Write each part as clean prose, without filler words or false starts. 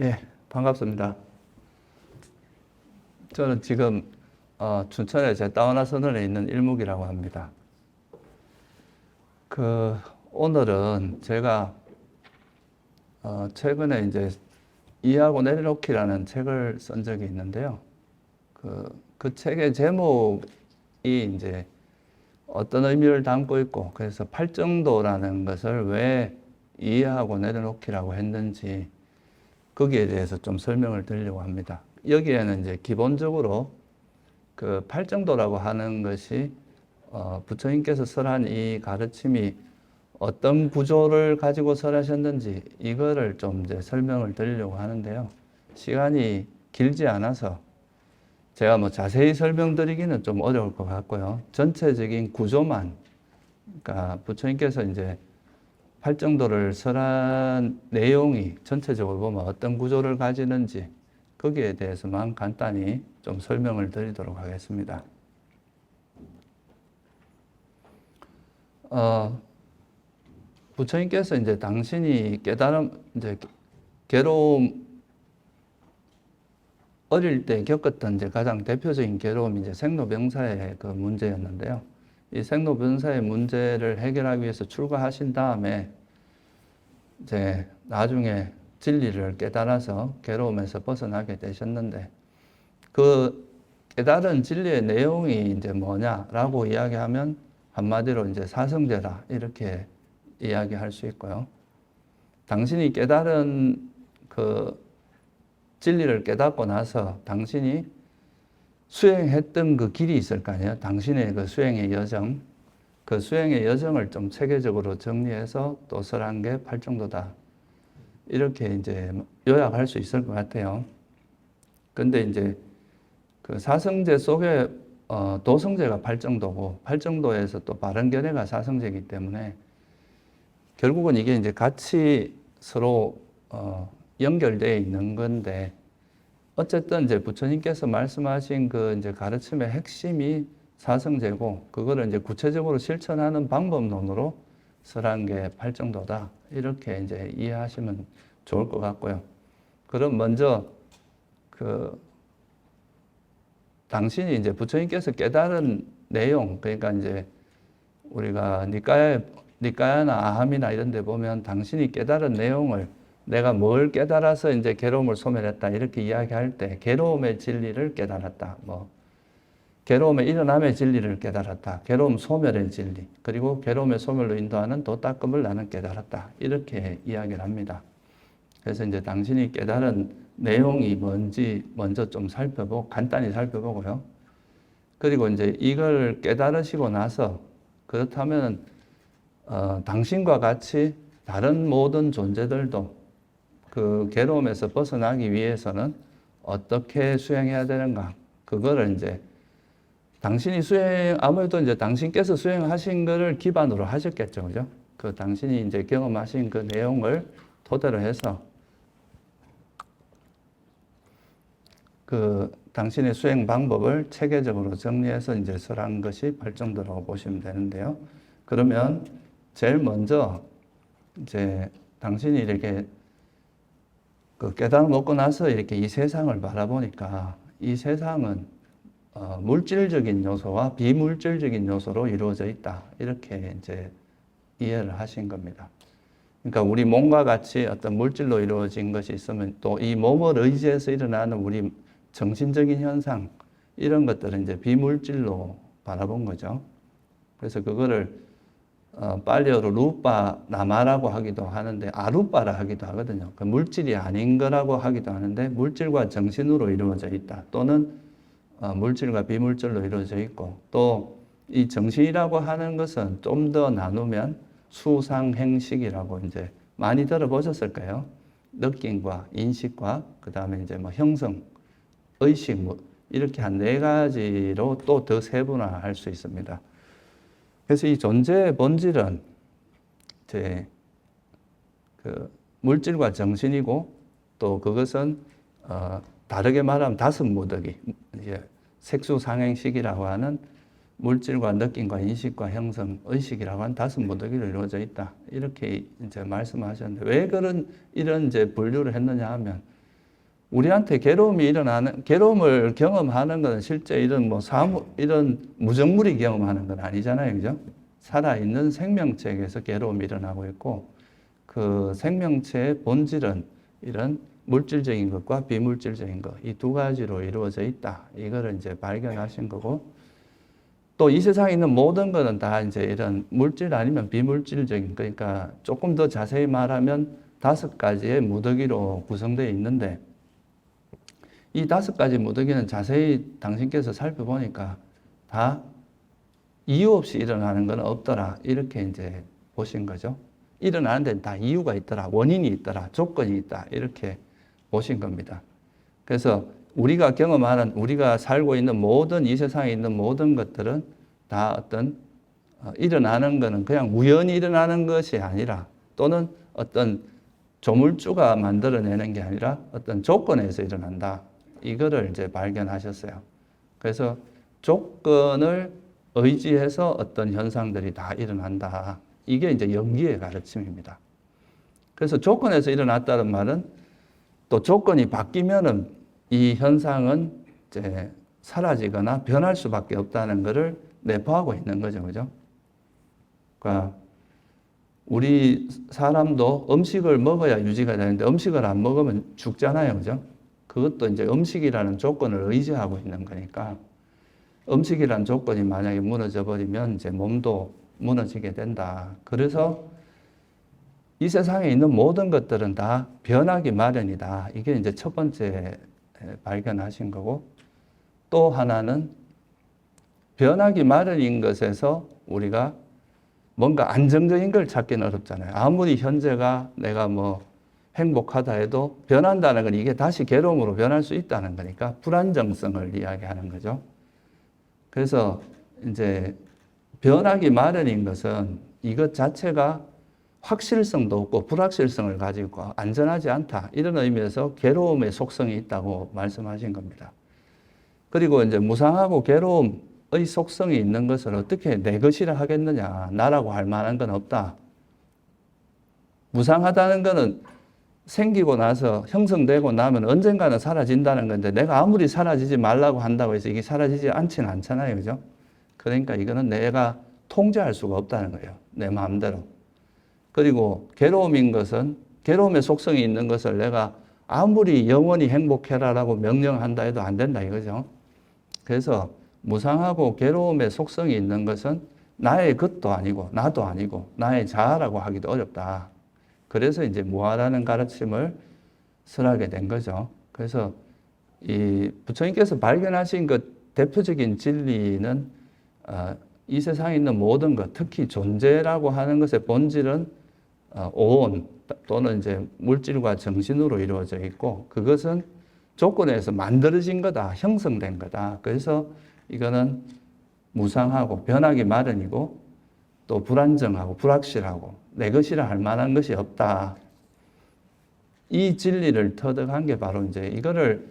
예, 반갑습니다. 저는 지금 춘천에 제 다운하선원에 있는 일묵이라고 합니다. 오늘은 제가 최근에 이제 이해하고 내려놓기라는 책을 쓴 적이 있는데요. 그 책의 제목이 이제 어떤 의미를 담고 있고, 그래서 팔정도라는 것을 왜 이해하고 내려놓기라고 했는지 거기에 대해서 좀 설명을 드리려고 합니다. 여기에는 이제 기본적으로 그 팔정도라고 하는 것이 부처님께서 설한 이 가르침이 어떤 구조를 가지고 설하셨는지 이거를 좀 이제 설명을 드리려고 하는데요. 시간이 길지 않아서 제가 뭐 자세히 설명드리기는 좀 어려울 것 같고요. 전체적인 구조만, 그러니까 부처님께서 이제 팔정도를 설한 내용이 전체적으로 보면 어떤 구조를 가지는지 거기에 대해서만 간단히 좀 설명을 드리도록 하겠습니다. 부처님께서 이제 당신이 이제 괴로움, 어릴 때 겪었던 이제 가장 대표적인 괴로움이 이제 생로병사의 그 문제였는데요. 이 생로병사의 문제를 해결하기 위해서 출가하신 다음에 이제 나중에 진리를 깨달아서 괴로움에서 벗어나게 되셨는데, 그 깨달은 진리의 내용이 이제 뭐냐라고 이야기하면 한마디로 이제 사성제다 이렇게 이야기할 수 있고요. 당신이 깨달은 그 진리를 깨닫고 나서 당신이 수행했던 그 길이 있을 거 아니에요. 당신의 그 수행의 여정, 그 수행의 여정을 좀 체계적으로 정리해서 또 설한 게 팔정도다. 이렇게 이제 요약할 수 있을 것 같아요. 근데 이제 그 사성제 속에 도성제가 팔정도고, 팔정도에서 또 바른견해가 사성제이기 때문에 결국은 이게 이제 같이 서로 연결되어 있는 건데, 어쨌든 이제 부처님께서 말씀하신 그 이제 가르침의 핵심이 사성제고, 그거를 이제 구체적으로 실천하는 방법론으로 설한 게 팔정도다. 이렇게 이제 이해하시면 좋을 것 같고요. 그럼 먼저 당신이 이제 부처님께서 깨달은 내용, 그러니까 이제 우리가 니까야나 아함이나 이런 데 보면 당신이 깨달은 내용을 내가 뭘 깨달아서 이제 괴로움을 소멸했다 이렇게 이야기할 때 괴로움의 진리를 깨달았다. 괴로움의 일어남의 진리를 깨달았다. 괴로움 소멸의 진리. 그리고 괴로움의 소멸로 인도하는 도닦음을 나는 깨달았다. 이렇게 이야기를 합니다. 그래서 이제 당신이 깨달은 내용이 뭔지 먼저 좀 간단히 살펴보고요. 그리고 이제 이걸 깨달으시고 나서 그렇다면 당신과 같이 다른 모든 존재들도 그 괴로움에서 벗어나기 위해서는 어떻게 수행해야 되는가? 그거를 이제 아무래도 이제 당신께서 수행하신 거를 기반으로 하셨겠죠. 그죠? 그 당신이 이제 경험하신 그 내용을 토대로 해서 그 당신의 수행 방법을 체계적으로 정리해서 이제 설한 것이 팔정도라고 보시면 되는데요. 그러면 제일 먼저 이제 당신이 이렇게 그 깨달음 얻고 나서 이렇게 이 세상을 바라보니까 이 세상은 물질적인 요소와 비물질적인 요소로 이루어져 있다. 이렇게 이제 이해를 하신 겁니다. 그러니까 우리 몸과 같이 어떤 물질로 이루어진 것이 있으면 또 이 몸을 의지해서 일어나는 우리 정신적인 현상, 이런 것들은 이제 비물질로 바라본 거죠. 그래서 그거를 빨리어로 루빠 나마라고 하기도 하는데 아루빠라 하기도 하거든요. 그 물질이 아닌 거라고 하기도 하는데 물질과 정신으로 이루어져 있다. 또는 물질과 비물질로 이루어져 있고, 또 이 정신이라고 하는 것은 좀 더 나누면 수상행식이라고 이제 많이 들어보셨을 거예요. 느낌과 인식과 그 다음에 이제 형성, 의식 이렇게 한 네 가지로 또 더 세분화할 수 있습니다. 그래서 이 존재의 본질은 이제 그 물질과 정신이고, 또 그것은 다르게 말하면 다섯 무더기, 이제 색수상행식이라고 하는 물질과 느낌과 인식과 형성, 의식이라고 하는 다섯 무더기로 이루어져 있다. 이렇게 이제 말씀하셨는데, 왜 이런 이제 분류를 했느냐 하면, 우리한테 괴로움을 경험하는 것은 실제 이런 이런 무정물이 경험하는 건 아니잖아요. 그죠? 살아있는 생명체에게서 괴로움이 일어나고 있고, 그 생명체의 본질은 이런 물질적인 것과 비물질적인 것, 이 두 가지로 이루어져 있다. 이거를 이제 발견하신 거고, 또 이 세상에 있는 모든 것은 다 이제 이런 물질 아니면 비물질적인, 그러니까 조금 더 자세히 말하면 5가지의 무더기로 구성되어 있는데, 이 5가지 무더기는 자세히 당신께서 살펴보니까 다 이유 없이 일어나는 건 없더라. 이렇게 이제 보신 거죠. 일어나는 데는 다 이유가 있더라. 원인이 있더라. 조건이 있다. 이렇게 보신 겁니다. 그래서 우리가 살고 있는 이 세상에 있는 모든 것들은 다 어떤 일어나는 것은 그냥 우연히 일어나는 것이 아니라, 또는 어떤 조물주가 만들어내는 게 아니라 어떤 조건에서 일어난다. 이거를 이제 발견하셨어요. 그래서 조건을 의지해서 어떤 현상들이 다 일어난다. 이게 이제 연기의 가르침입니다. 그래서 조건에서 일어났다는 말은 또 조건이 바뀌면은 이 현상은 이제 사라지거나 변할 수밖에 없다는 것을 내포하고 있는 거죠. 그죠? 그러니까 우리 사람도 음식을 먹어야 유지가 되는데 음식을 안 먹으면 죽잖아요. 그죠? 그것도 이제 음식이라는 조건을 의지하고 있는 거니까, 음식이라는 조건이 만약에 무너져 버리면 이제 몸도 무너지게 된다. 그래서 이 세상에 있는 모든 것들은 다 변하기 마련이다. 이게 이제 첫 번째 발견하신 거고, 또 하나는 변하기 마련인 것에서 우리가 뭔가 안정적인 걸 찾기는 어렵잖아요. 아무리 현재가 내가 행복하다 해도 변한다는 건 이게 다시 괴로움으로 변할 수 있다는 거니까 불안정성을 이야기하는 거죠. 그래서 이제 변하기 마련인 것은 이것 자체가 확실성도 없고 불확실성을 가지고 있고 안전하지 않다. 이런 의미에서 괴로움의 속성이 있다고 말씀하신 겁니다. 그리고 이제 무상하고 괴로움의 속성이 있는 것을 어떻게 내 것이라 하겠느냐. 나라고 할 만한 건 없다. 무상하다는 것은 생기고 나서 형성되고 나면 언젠가는 사라진다는 건데, 내가 아무리 사라지지 말라고 한다고 해서 이게 사라지지 않지는 않잖아요. 그죠? 그러니까 이거는 내가 통제할 수가 없다는 거예요. 내 마음대로. 그리고 괴로움의 속성이 있는 것을 내가 아무리 영원히 행복해라라고 명령한다 해도 안 된다 이거죠. 그래서 무상하고 괴로움의 속성이 있는 것은 나의 것도 아니고 나도 아니고 나의 자아라고 하기도 어렵다. 그래서 이제 무아라는 가르침을 설하게 된 거죠. 그래서 이 부처님께서 발견하신 그 대표적인 진리는 이 세상에 있는 모든 것, 특히 존재라고 하는 것의 본질은 오온 또는 이제 물질과 정신으로 이루어져 있고, 그것은 조건에서 만들어진 거다, 형성된 거다. 그래서 이거는 무상하고 변하기 마련이고 또 불안정하고 불확실하고 내 것이라 할 만한 것이 없다. 이 진리를 터득한 게 바로 이제 이거를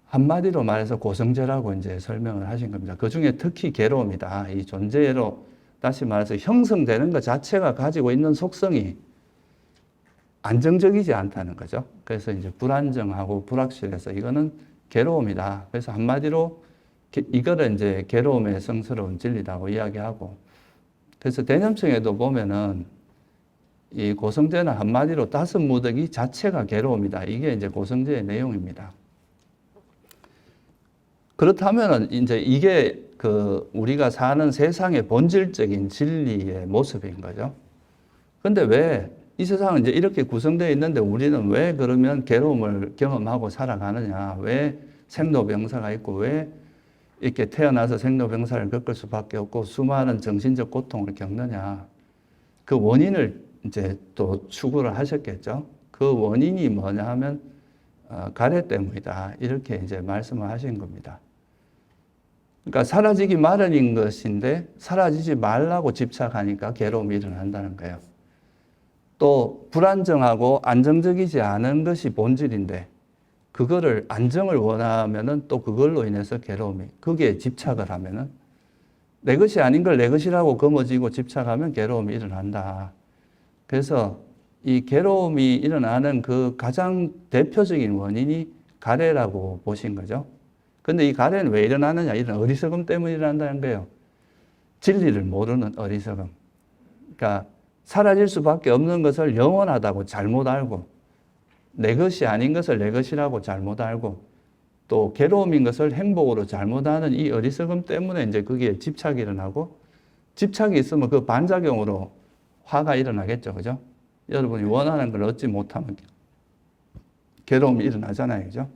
한마디로 말해서 고성제라고 이제 설명을 하신 겁니다. 그 중에 특히 괴로움이다. 이 존재로 다시 말해서 형성되는 것 자체가 가지고 있는 속성이 안정적이지 않다는 거죠. 그래서 이제 불안정하고 불확실해서 이거는 괴로움이다. 그래서 한마디로 이거를 이제 괴로움의 성스러운 진리라고 이야기하고, 그래서 대념성에도 보면은 이 고성제는 한마디로 5무더기 자체가 괴로움이다. 이게 이제 고성제의 내용입니다. 그렇다면은 이제 이게 우리가 사는 세상의 본질적인 진리의 모습인 거죠. 근데 왜 이 세상은 이제 이렇게 구성되어 있는데 우리는 왜 그러면 괴로움을 경험하고 살아가느냐? 왜 생로병사가 있고 왜 이렇게 태어나서 생로병사를 겪을 수밖에 없고 수많은 정신적 고통을 겪느냐? 그 원인을 이제 또 추구를 하셨겠죠. 그 원인이 뭐냐 하면 가래 때문이다. 이렇게 이제 말씀을 하신 겁니다. 그러니까 사라지기 마련인 것인데 사라지지 말라고 집착하니까 괴로움이 일어난다는 거예요. 또 불안정하고 안정적이지 않은 것이 본질인데 그거를 안정을 원하면은 또 그걸로 인해서 괴로움이, 거기에 집착을 하면은 내 것이 아닌 걸 내 것이라고 거머쥐고 집착하면 괴로움이 일어난다. 그래서 이 괴로움이 일어나는 그 가장 대표적인 원인이 가래라고 보신 거죠. 근데 이 가래는 왜 일어나느냐? 이런 어리석음 때문에 일어난다는 거예요. 진리를 모르는 어리석음. 그러니까 사라질 수밖에 없는 것을 영원하다고 잘못 알고, 내 것이 아닌 것을 내 것이라고 잘못 알고, 또 괴로움인 것을 행복으로 잘못 아는 이 어리석음 때문에 이제 거기에 집착이 일어나고, 집착이 있으면 그 반작용으로 화가 일어나겠죠. 그죠? 여러분이 원하는 걸 얻지 못하면 괴로움이 일어나잖아요. 그죠?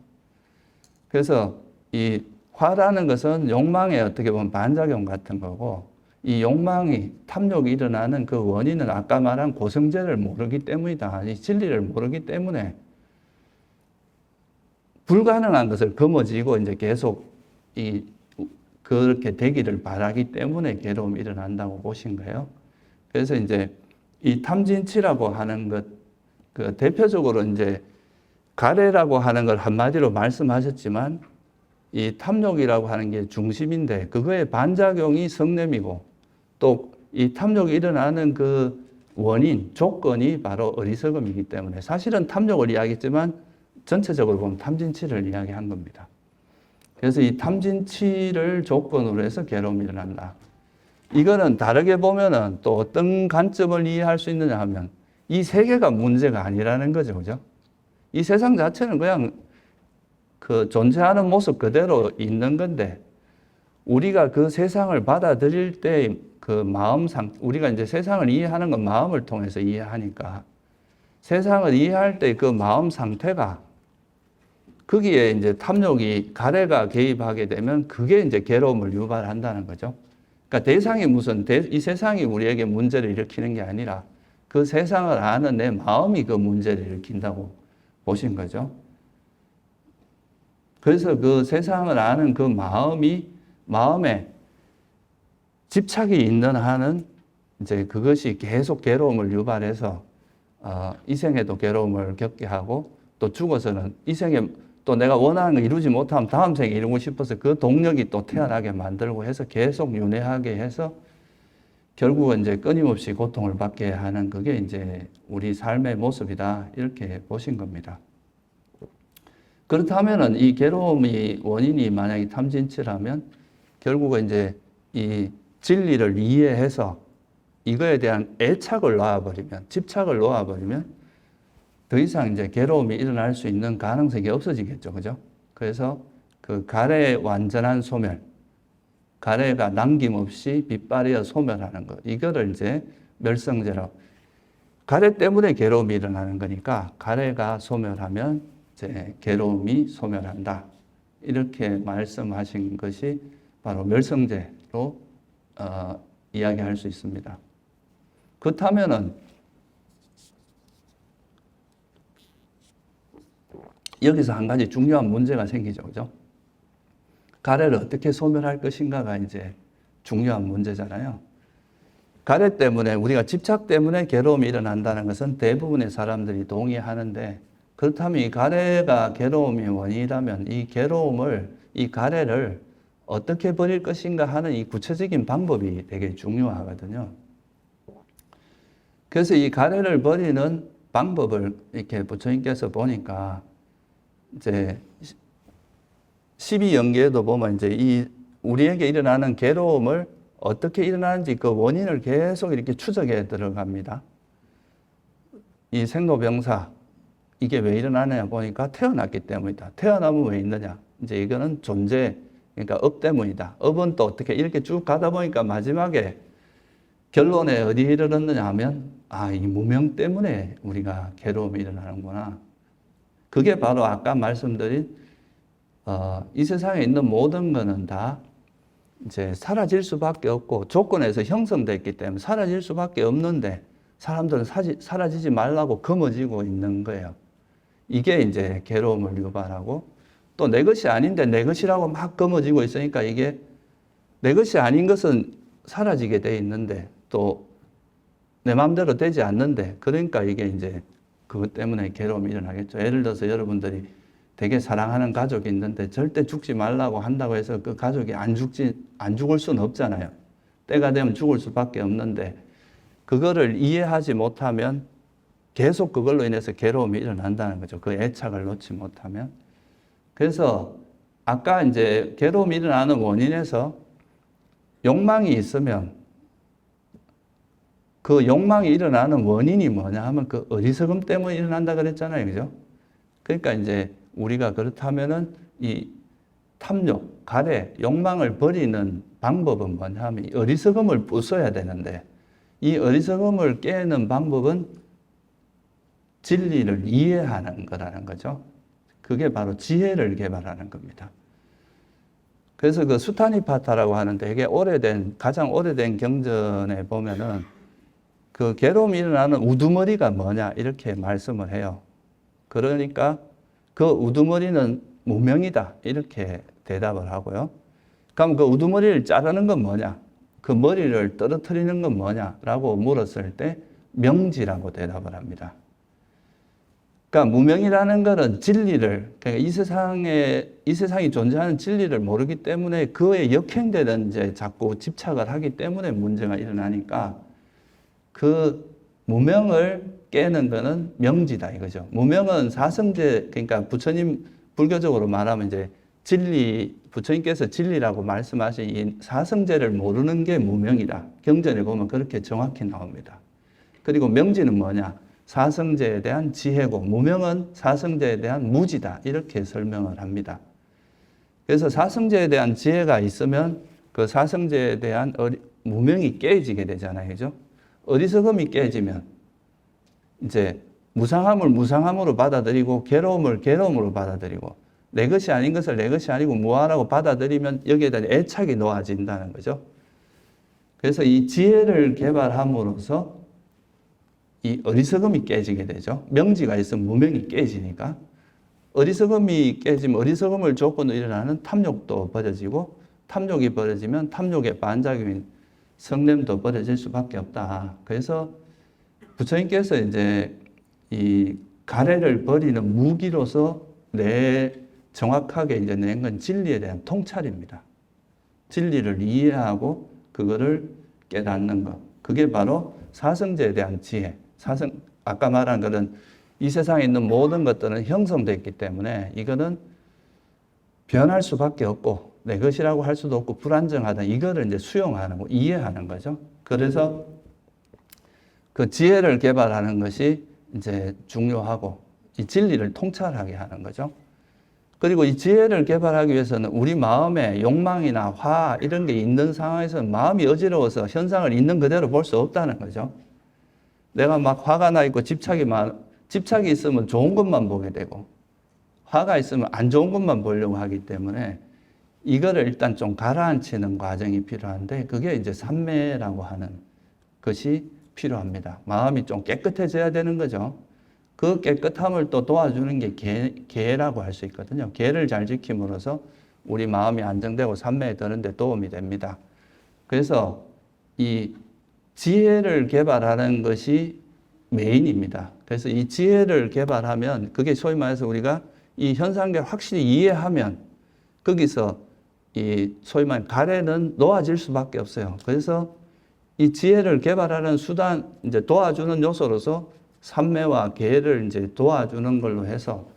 그래서 이 화라는 것은 욕망의 어떻게 보면 반작용 같은 거고, 이 욕망이, 탐욕이 일어나는 그 원인은 아까 말한 고성제를 모르기 때문이다. 이 진리를 모르기 때문에 불가능한 것을 거머쥐고 이제 계속 그렇게 되기를 바라기 때문에 괴로움이 일어난다고 보신 거예요. 그래서 이제 이 탐진치라고 하는 것, 그 대표적으로 이제 가래라고 하는 걸 한마디로 말씀하셨지만, 이 탐욕이라고 하는 게 중심인데 그거의 반작용이 성냄이고, 또 이 탐욕이 일어나는 그 원인, 조건이 바로 어리석음이기 때문에, 사실은 탐욕을 이야기했지만 전체적으로 보면 탐진치를 이야기한 겁니다. 그래서 이 탐진치를 조건으로 해서 괴로움이 일어난다. 이거는 다르게 보면은 또 어떤 관점을 이해할 수 있느냐 하면, 이 세계가 문제가 아니라는 거죠. 그죠? 이 세상 자체는 그냥 그 존재하는 모습 그대로 있는 건데, 우리가 그 세상을 받아들일 때 그 우리가 이제 세상을 이해하는 건 마음을 통해서 이해하니까, 세상을 이해할 때 그 마음 상태가, 거기에 이제 탐욕이, 가래가 개입하게 되면 그게 이제 괴로움을 유발한다는 거죠. 그러니까 대상이 이 세상이 우리에게 문제를 일으키는 게 아니라 그 세상을 아는 내 마음이 그 문제를 일으킨다고 보신 거죠. 그래서 그 세상을 아는 그 마음에 집착이 있는 한은 이제 그것이 계속 괴로움을 유발해서 이 생에도 괴로움을 겪게 하고, 또 죽어서는 이 생에 또 내가 원하는 거 이루지 못하면 다음 생에 이루고 싶어서 그 동력이 또 태어나게 만들고 해서 계속 윤회하게 해서 결국은 이제 끊임없이 고통을 받게 하는, 그게 이제 우리 삶의 모습이다. 이렇게 보신 겁니다. 그렇다면은 이 괴로움이 원인이 만약에 탐진치라면 결국은 이제 이 진리를 이해해서 이거에 대한 애착을 놓아버리면, 집착을 놓아버리면 더 이상 이제 괴로움이 일어날 수 있는 가능성이 없어지겠죠. 그죠? 그래서 그 가래의 완전한 소멸, 가래가 남김없이 빛발이어 소멸하는 것, 이거를 이제 멸성제로, 가래 때문에 괴로움이 일어나는 거니까 가래가 소멸하면 이제 괴로움이 소멸한다. 이렇게 말씀하신 것이 바로 멸성제로 이야기할 수 있습니다. 그렇다면은 여기서 한 가지 중요한 문제가 생기죠. 그죠? 가래를 어떻게 소멸할 것인가가 이제 중요한 문제잖아요. 가래 때문에, 우리가 집착 때문에 괴로움이 일어난다는 것은 대부분의 사람들이 동의하는데, 그렇다면 이 가래가 괴로움의 원인이라면 이 가래를 어떻게 버릴 것인가 하는 이 구체적인 방법이 되게 중요하거든요. 그래서 이 가래를 버리는 방법을 이렇게 부처님께서 보니까, 이제 12연계에도 보면 이제 우리에게 일어나는 괴로움을 어떻게 일어나는지 그 원인을 계속 이렇게 추적해 들어갑니다. 이 생로병사, 이게 왜 일어나느냐 보니까 태어났기 때문이다. 태어나면 왜 있느냐? 이제 이거는 존재, 그러니까 업 때문이다. 업은 또 어떻게 이렇게 쭉 가다 보니까 마지막에 결론에 어디에 이르렀느냐 하면, 이 무명 때문에 우리가 괴로움이 일어나는구나. 그게 바로 아까 말씀드린 이 세상에 있는 모든 것은 다 이제 사라질 수밖에 없고 조건에서 형성됐기 때문에 사라질 수밖에 없는데, 사람들은 사라지지 말라고 거머쥐고 있는 거예요. 이게 이제 괴로움을 유발하고, 또 내 것이 아닌데 내 것이라고 막 거머쥐고 있으니까 이게 내 것이 아닌 것은 사라지게 돼 있는데 또 내 마음대로 되지 않는데, 그러니까 이게 이제 그것 때문에 괴로움이 일어나겠죠. 예를 들어서 여러분들이 되게 사랑하는 가족이 있는데 절대 죽지 말라고 한다고 해서 그 가족이 안 죽을 수는 없잖아요. 때가 되면 죽을 수밖에 없는데, 그거를 이해하지 못하면 계속 그걸로 인해서 괴로움이 일어난다는 거죠. 그 애착을 놓지 못하면. 그래서 아까 이제 괴로움이 일어나는 원인에서 욕망이 있으면 그 욕망이 일어나는 원인이 뭐냐 하면 그 어리석음 때문에 일어난다 그랬잖아요. 그죠? 그러니까 이제 우리가 그렇다면은 이 탐욕, 가래, 욕망을 버리는 방법은 뭐냐 하면 이 어리석음을 부숴야 되는데 이 어리석음을 깨는 방법은 진리를 이해하는 거라는 거죠. 그게 바로 지혜를 개발하는 겁니다. 그래서 그 수타니파타라고 하는 되게 가장 오래된 경전에 보면은 그 괴로움이 일어나는 우두머리가 뭐냐 이렇게 말씀을 해요. 그러니까 그 우두머리는 무명이다 이렇게 대답을 하고요. 그럼 그 우두머리를 자르는 건 뭐냐? 그 머리를 떨어뜨리는 건 뭐냐라고 물었을 때 명지라고 대답을 합니다. 그러니까 무명이라는 것은 진리를, 그러니까 이 세상이 존재하는 진리를 모르기 때문에 그에 역행되는 이제 자꾸 집착을 하기 때문에 문제가 일어나니까 그 무명을 깨는 것은 명지다 이거죠. 무명은 사성제, 그러니까 부처님 불교적으로 말하면 이제 부처님께서 진리라고 말씀하신 이 사성제를 모르는 게 무명이다. 경전에 보면 그렇게 정확히 나옵니다. 그리고 명지는 뭐냐? 사성제에 대한 지혜고 무명은 사성제에 대한 무지다. 이렇게 설명을 합니다. 그래서 사성제에 대한 지혜가 있으면 그 사성제에 대한 무명이 깨지게 되잖아요. 그죠? 어리석음이 깨지면 이제 무상함을 무상함으로 받아들이고 괴로움을 괴로움으로 받아들이고 내 것이 아닌 것을 내 것이 아니고 무아라고 받아들이면 여기에 대한 애착이 놓아진다는 거죠. 그래서 이 지혜를 개발함으로써 이 어리석음이 깨지게 되죠. 명지가 있으면 무명이 깨지니까. 어리석음이 깨지면 어리석음을 조건으로 일어나는 탐욕도 버려지고 탐욕이 버려지면 탐욕의 반작용인 성냄도 버려질 수밖에 없다. 그래서 부처님께서 이제 이 가래를 버리는 무기로서 정확하게 이제 낸 건 진리에 대한 통찰입니다. 진리를 이해하고 그거를 깨닫는 것. 그게 바로 사성제에 대한 지혜. 아까 말한 것은 이 세상에 있는 모든 것들은 형성됐기 때문에 이거는 변할 수밖에 없고 내 것이라고 할 수도 없고 불안정하다. 이거를 이제 수용하는 거, 이해하는 거죠. 그래서 그 지혜를 개발하는 것이 이제 중요하고 이 진리를 통찰하게 하는 거죠. 그리고 이 지혜를 개발하기 위해서는 우리 마음에 욕망이나 화 이런 게 있는 상황에서는 마음이 어지러워서 현상을 있는 그대로 볼 수 없다는 거죠. 내가 막 화가 나 있고 집착이 있으면 좋은 것만 보게 되고 화가 있으면 안 좋은 것만 보려고 하기 때문에 이거를 일단 좀 가라앉히는 과정이 필요한데 그게 이제 삼매라고 하는 것이 필요합니다. 마음이 좀 깨끗해져야 되는 거죠. 그 깨끗함을 또 도와주는 게 계라고 할 수 있거든요. 계를 잘 지킴으로써 우리 마음이 안정되고 삼매에 드는데 도움이 됩니다. 그래서 이 지혜를 개발하는 것이 메인입니다. 그래서 이 지혜를 개발하면 그게 소위 말해서 우리가 이 현상계를 확실히 이해하면 거기서 이 소위 말하는 가래는 놓아질 수밖에 없어요. 그래서 이 지혜를 개발하는 수단, 이제 도와주는 요소로서 삼매와 계를 이제 도와주는 걸로 해서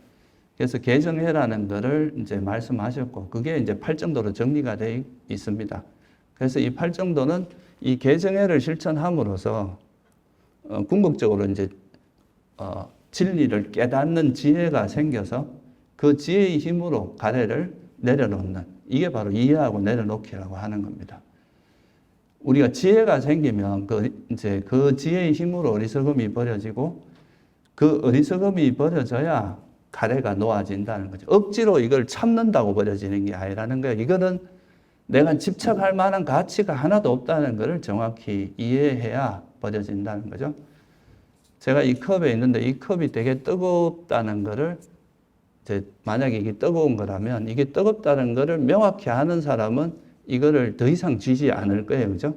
그래서 계정해라는 것을 이제 말씀하셨고 그게 이제 팔정도로 정리가 되어 있습니다. 그래서 이 팔정도는 이 계정해를 실천함으로써 궁극적으로 이제 진리를 깨닫는 지혜가 생겨서 그 지혜의 힘으로 가래를 내려놓는 이게 바로 이해하고 내려놓기라고 하는 겁니다. 우리가 지혜가 생기면 그 지혜의 힘으로 어리석음이 버려지고 그 어리석음이 버려져야 가래가 놓아진다는 거죠. 억지로 이걸 참는다고 버려지는 게 아니라는 거예요. 이거는 내가 집착할 만한 가치가 하나도 없다는 것을 정확히 이해해야 버려진다는 거죠. 제가 이 컵에 있는데 이 컵이 되게 뜨겁다는 것을 만약에 이게 뜨거운 거라면 이게 뜨겁다는 것을 명확히 아는 사람은 이거를 더 이상 쥐지 않을 거예요. 그죠?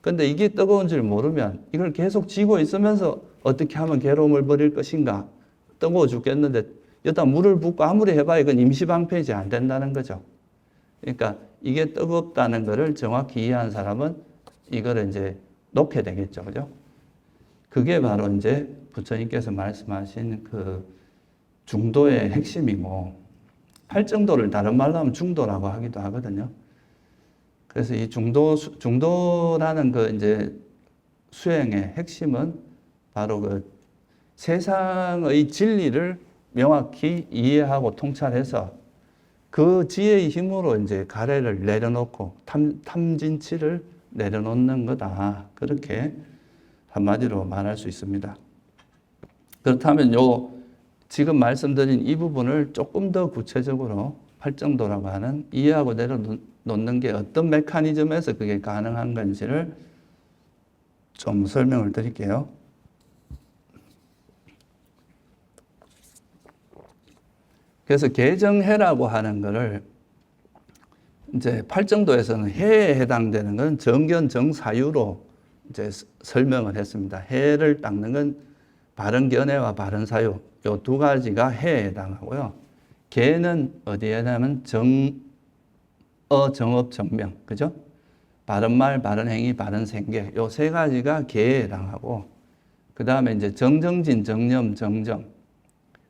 근데 이게 뜨거운 줄 모르면 이걸 계속 쥐고 있으면서 어떻게 하면 괴로움을 버릴 것인가? 뜨거워 죽겠는데 여기다 물을 붓고 아무리 해봐야 이건 임시방편이지 안 된다는 거죠. 그러니까 이게 뜨겁다는 것을 정확히 이해한 사람은 이거를 이제 놓게 되겠죠. 그죠? 그게 바로 이제 부처님께서 말씀하신 그 중도의 핵심이고 팔정도를 다른 말로 하면 중도라고 하기도 하거든요. 그래서 이 중도라는 그 이제 수행의 핵심은 바로 그 세상의 진리를 명확히 이해하고 통찰해서 그 지혜의 힘으로 이제 가래를 내려놓고 탐진치를 내려놓는 거다. 그렇게 한마디로 말할 수 있습니다. 그렇다면 지금 말씀드린 이 부분을 조금 더 구체적으로 팔정도라고 하는 이해하고 내려놓는 게 어떤 메커니즘에서 그게 가능한 건지를 좀 설명을 드릴게요. 그래서 개정해라고 하는 거를 이제 팔정도에서는 해에 해당되는 건 정견 정사유로 이제 설명을 했습니다. 해를 닦는 건 바른견해와 바른사유 요 두 가지가 해에 해당하고요. 개는 어디에 해당하면 정업, 정명, 그죠? 바른말, 바른행위, 바른생계 요 세 가지가 개에 해당하고 그 다음에 이제 정정진, 정념, 정정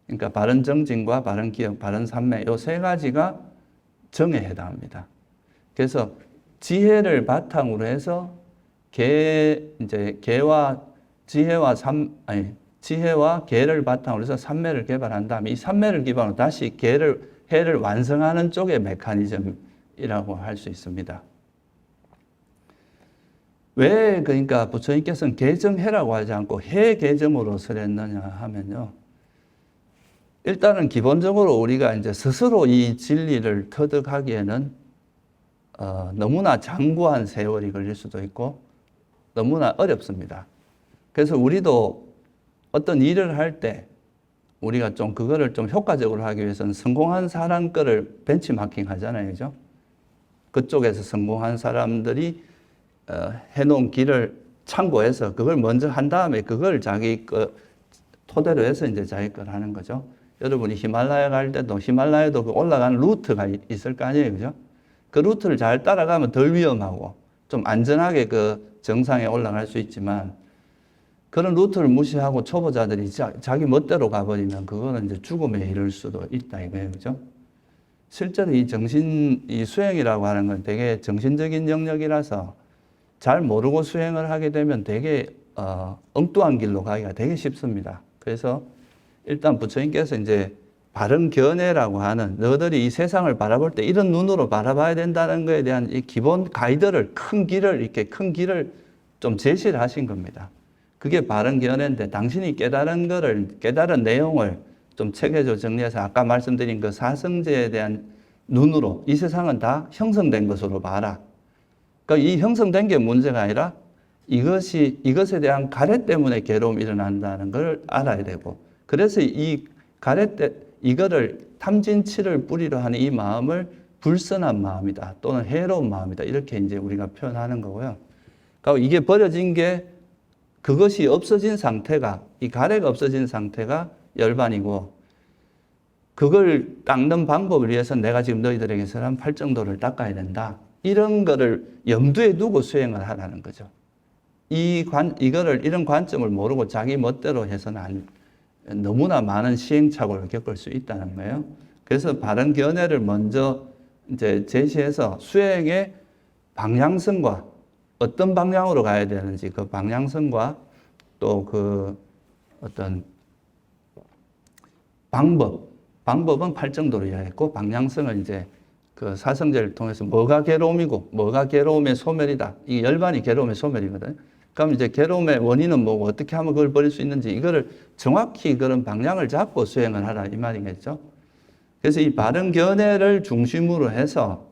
그러니까 바른정진과 바른기억, 바른삼매 요 세 가지가 정에 해당합니다. 그래서 지혜를 바탕으로 해서 지혜와 계를 바탕으로 해서 삼매를 개발한 다음에 이 삼매를 기반으로 다시 해를 완성하는 쪽의 메커니즘이라고 할 수 있습니다. 왜 그러니까 부처님께서는 개정해라고 하지 않고 해 개정으로 설했느냐 하면요. 일단은 기본적으로 우리가 이제 스스로 이 진리를 터득하기에는 너무나 장구한 세월이 걸릴 수도 있고 너무나 어렵습니다. 그래서 우리도 어떤 일을 할 때 우리가 좀 그거를 좀 효과적으로 하기 위해서는 성공한 사람 거를 벤치마킹 하잖아요. 그죠? 그쪽에서 성공한 사람들이 해놓은 길을 참고해서 그걸 먼저 한 다음에 그걸 자기 거 토대로 해서 이제 자기 걸 하는 거죠. 여러분이 히말라야 갈 때도 히말라야도 그 올라가는 루트가 있을 거 아니에요. 그죠? 그 루트를 잘 따라가면 덜 위험하고 좀 안전하게 그 정상에 올라갈 수 있지만 그런 루트를 무시하고 초보자들이 자기 멋대로 가버리면 그거는 이제 죽음에 이를 수도 있다 이거예요. 그죠? 실제로 이 수행이라고 하는 건 되게 정신적인 영역이라서 잘 모르고 수행을 하게 되면 되게 엉뚱한 길로 가기가 되게 쉽습니다. 그래서 일단 부처님께서 이제 바른견해라고 하는 너희들이 이 세상을 바라볼 때 이런 눈으로 바라봐야 된다는 것에 대한 이 기본 가이드를 큰 길을 좀 제시를 하신 겁니다. 그게 바른견해인데 당신이 깨달은 내용을 좀 체계적으로 정리해서 아까 말씀드린 그 사성제에 대한 눈으로 이 세상은 다 형성된 것으로 봐라. 그러니까 이 형성된 게 문제가 아니라 이것에 대한 가래 때문에 괴로움이 일어난다는 걸 알아야 되고 그래서 이 이거를 탐진치를 뿌리로 하는 이 마음을 불선한 마음이다 또는 해로운 마음이다 이렇게 이제 우리가 표현하는 거고요. 그러니까 이게 버려진 게 그것이 없어진 상태가 이 가래가 없어진 상태가 열반이고 그걸 닦는 방법을 위해서 내가 지금 너희들에게 설한 팔정도를 닦아야 된다. 이런 거를 염두에 두고 수행을 하라는 거죠. 이런 관점을 모르고 자기 멋대로 해서는 너무나 많은 시행착오를 겪을 수 있다는 거예요. 그래서 바른 견해를 먼저 이제 제시해서 수행의 방향성과 어떤 방향으로 가야 되는지 그 방향성과 또 그 어떤 방법은 팔정도로 이야기했고 방향성은 이제 그 사성제를 통해서 뭐가 괴로움이고 뭐가 괴로움의 소멸이다. 이 열반이 괴로움의 소멸이거든. 그럼 이제 괴로움의 원인은 뭐고 어떻게 하면 그걸 버릴 수 있는지 이거를 정확히 그런 방향을 잡고 수행을 하라 이 말이겠죠. 그래서 이 바른 견해를 중심으로 해서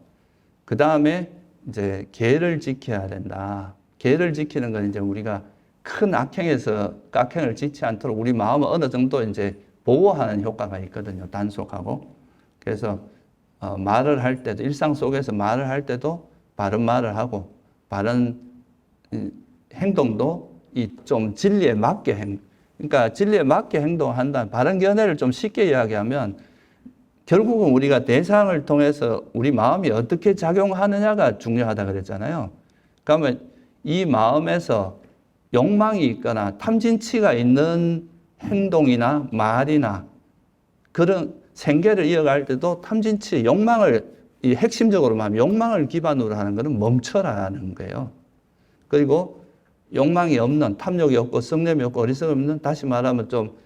그 다음에 이제 계를 지켜야 된다. 계를 지키는 건 이제 우리가 큰 악행에서 깍행을 짓지 않도록 우리 마음을 어느 정도 이제 보호하는 효과가 있거든요. 단속하고. 그래서 말을 할 때도 일상 속에서 말을 할 때도 바른 말을 하고 바른 행동도 이 좀 진리에 맞게 그러니까 진리에 맞게 행동한다. 바른 견해를 좀 쉽게 이야기하면 결국은 우리가 대상을 통해서 우리 마음이 어떻게 작용하느냐가 중요하다 그랬잖아요. 그러면 이 마음에서 욕망이 있거나 탐진치가 있는 행동이나 말이나 그런 생계를 이어갈 때도 탐진치, 욕망을, 이 핵심적으로 말하면 욕망을 기반으로 하는 것은 멈춰라는 거예요. 그리고 욕망이 없는, 탐욕이 없고 성냄이 없고 어리석음이 없는, 다시 말하면 좀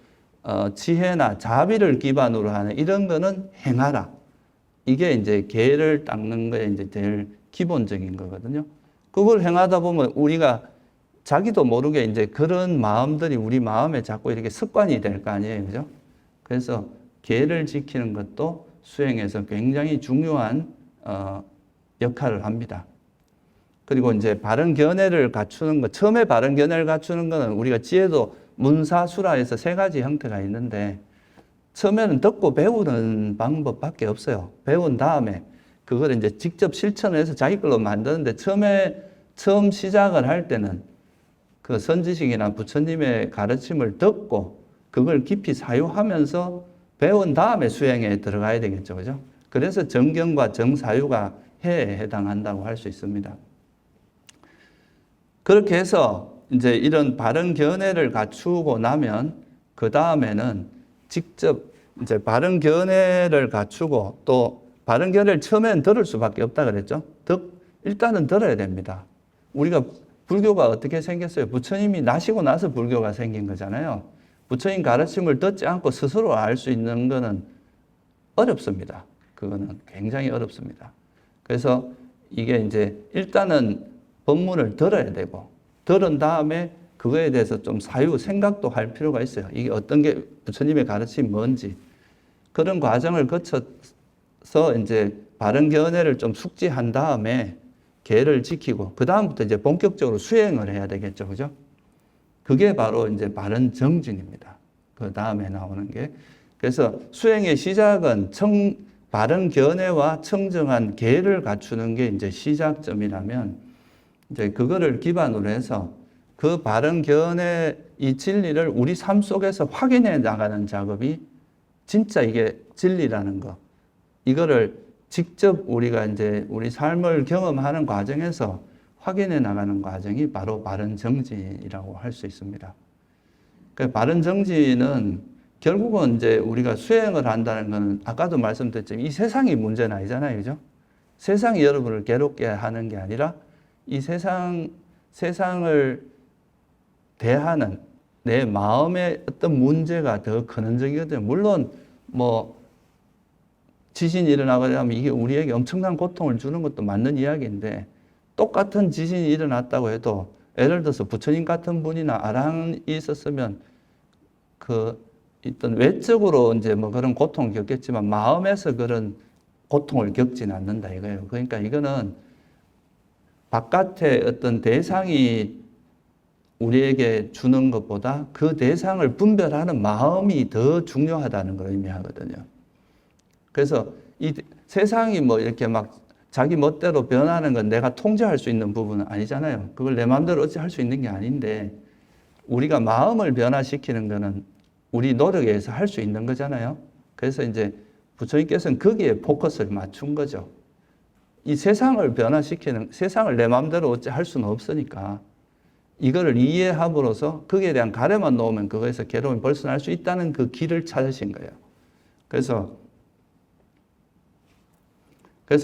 지혜나 자비를 기반으로 하는 이런 거는 행하라. 이게 이제 계를 닦는 거에 이제 제일 기본적인 거거든요. 그걸 행하다 보면 우리가 자기도 모르게 이제 그런 마음들이 우리 마음에 자꾸 이렇게 습관이 될 거 아니에요. 그죠? 그래서 계를 지키는 것도 수행에서 굉장히 중요한 역할을 합니다. 그리고 이제 바른 견해를 갖추는 것, 처음에 바른 견해를 갖추는 것은 우리가 지혜도 문사수라에서 세 가지 형태가 있는데, 처음에는 듣고 배우는 방법밖에 없어요. 배운 다음에 그걸 이제 직접 실천을 해서 자기 걸로 만드는데, 처음 시작을 할 때는 그 선지식이나 부처님의 가르침을 듣고 그걸 깊이 사유하면서 배운 다음에 수행에 들어가야 되겠죠. 그죠? 그래서 정경과 정사유가 해에 해당한다고 할 수 있습니다. 그렇게 해서 이제 이런 바른 견해를 갖추고 나면 그 다음에는 직접 이제 바른 견해를 갖추고, 또 바른 견해를 처음엔 들을 수밖에 없다 그랬죠. 일단은 들어야 됩니다. 우리가 불교가 어떻게 생겼어요? 부처님이 나시고 나서 불교가 생긴 거잖아요. 부처님 가르침을 듣지 않고 스스로 알 수 있는 거는 어렵습니다. 그거는 굉장히 어렵습니다. 그래서 이게 이제 일단은 법문을 들어야 되고, 들은 다음에 그거에 대해서 좀 생각도 할 필요가 있어요. 이게 어떤 게 부처님의 가르침이 뭔지. 그런 과정을 거쳐서 이제 바른 견해를 좀 숙지한 다음에 계를 지키고, 그 다음부터 이제 본격적으로 수행을 해야 되겠죠. 그죠? 그게 바로 이제 바른 정진입니다. 그 다음에 나오는 게. 그래서 수행의 시작은 바른 견해와 청정한 계를 갖추는 게 이제 시작점이라면, 이제 그거를 기반으로 해서 그 바른 견해 이 진리를 우리 삶 속에서 확인해 나가는 작업이 진짜 이게 진리라는 거. 이거를 직접 우리가 이제 우리 삶을 경험하는 과정에서 확인해 나가는 과정이 바로 바른 정진이라고 할 수 있습니다. 그러니까 바른 정진은 결국은 이제 우리가 수행을 한다는 것은 아까도 말씀드렸지만 이 세상이 문제는 아니잖아요. 그죠? 세상이 여러분을 괴롭게 하는 게 아니라 이 세상을 대하는 내 마음의 어떤 문제가 더 근원적이거든요. 물론 지진이 일어나게 하면 이게 우리에게 엄청난 고통을 주는 것도 맞는 이야기인데, 똑같은 지진이 일어났다고 해도 예를 들어서 부처님 같은 분이나 아랑이 있었으면 어떤 외적으로 이제 그런 고통을 겪겠지만 마음에서 그런 고통을 겪지는 않는다 이거예요. 그러니까 이거는 바깥에 어떤 대상이 우리에게 주는 것보다 그 대상을 분별하는 마음이 더 중요하다는 걸 의미하거든요. 그래서 이 세상이 이렇게 자기 멋대로 변하는 건 내가 통제할 수 있는 부분은 아니잖아요. 그걸 내 마음대로 어찌 할 수 있는 게 아닌데, 우리가 마음을 변화시키는 거는 우리 노력에 의해서 할 수 있는 거잖아요. 그래서 이제 부처님께서는 거기에 포커스를 맞춘 거죠. 이 세상을 세상을 내 마음대로 어찌 할 수는 없으니까 이거를 이해함으로써 거기에 대한 가려만 놓으면 그거에서 괴로움이 벗어날 수 있다는 그 길을 찾으신 거예요. 그래서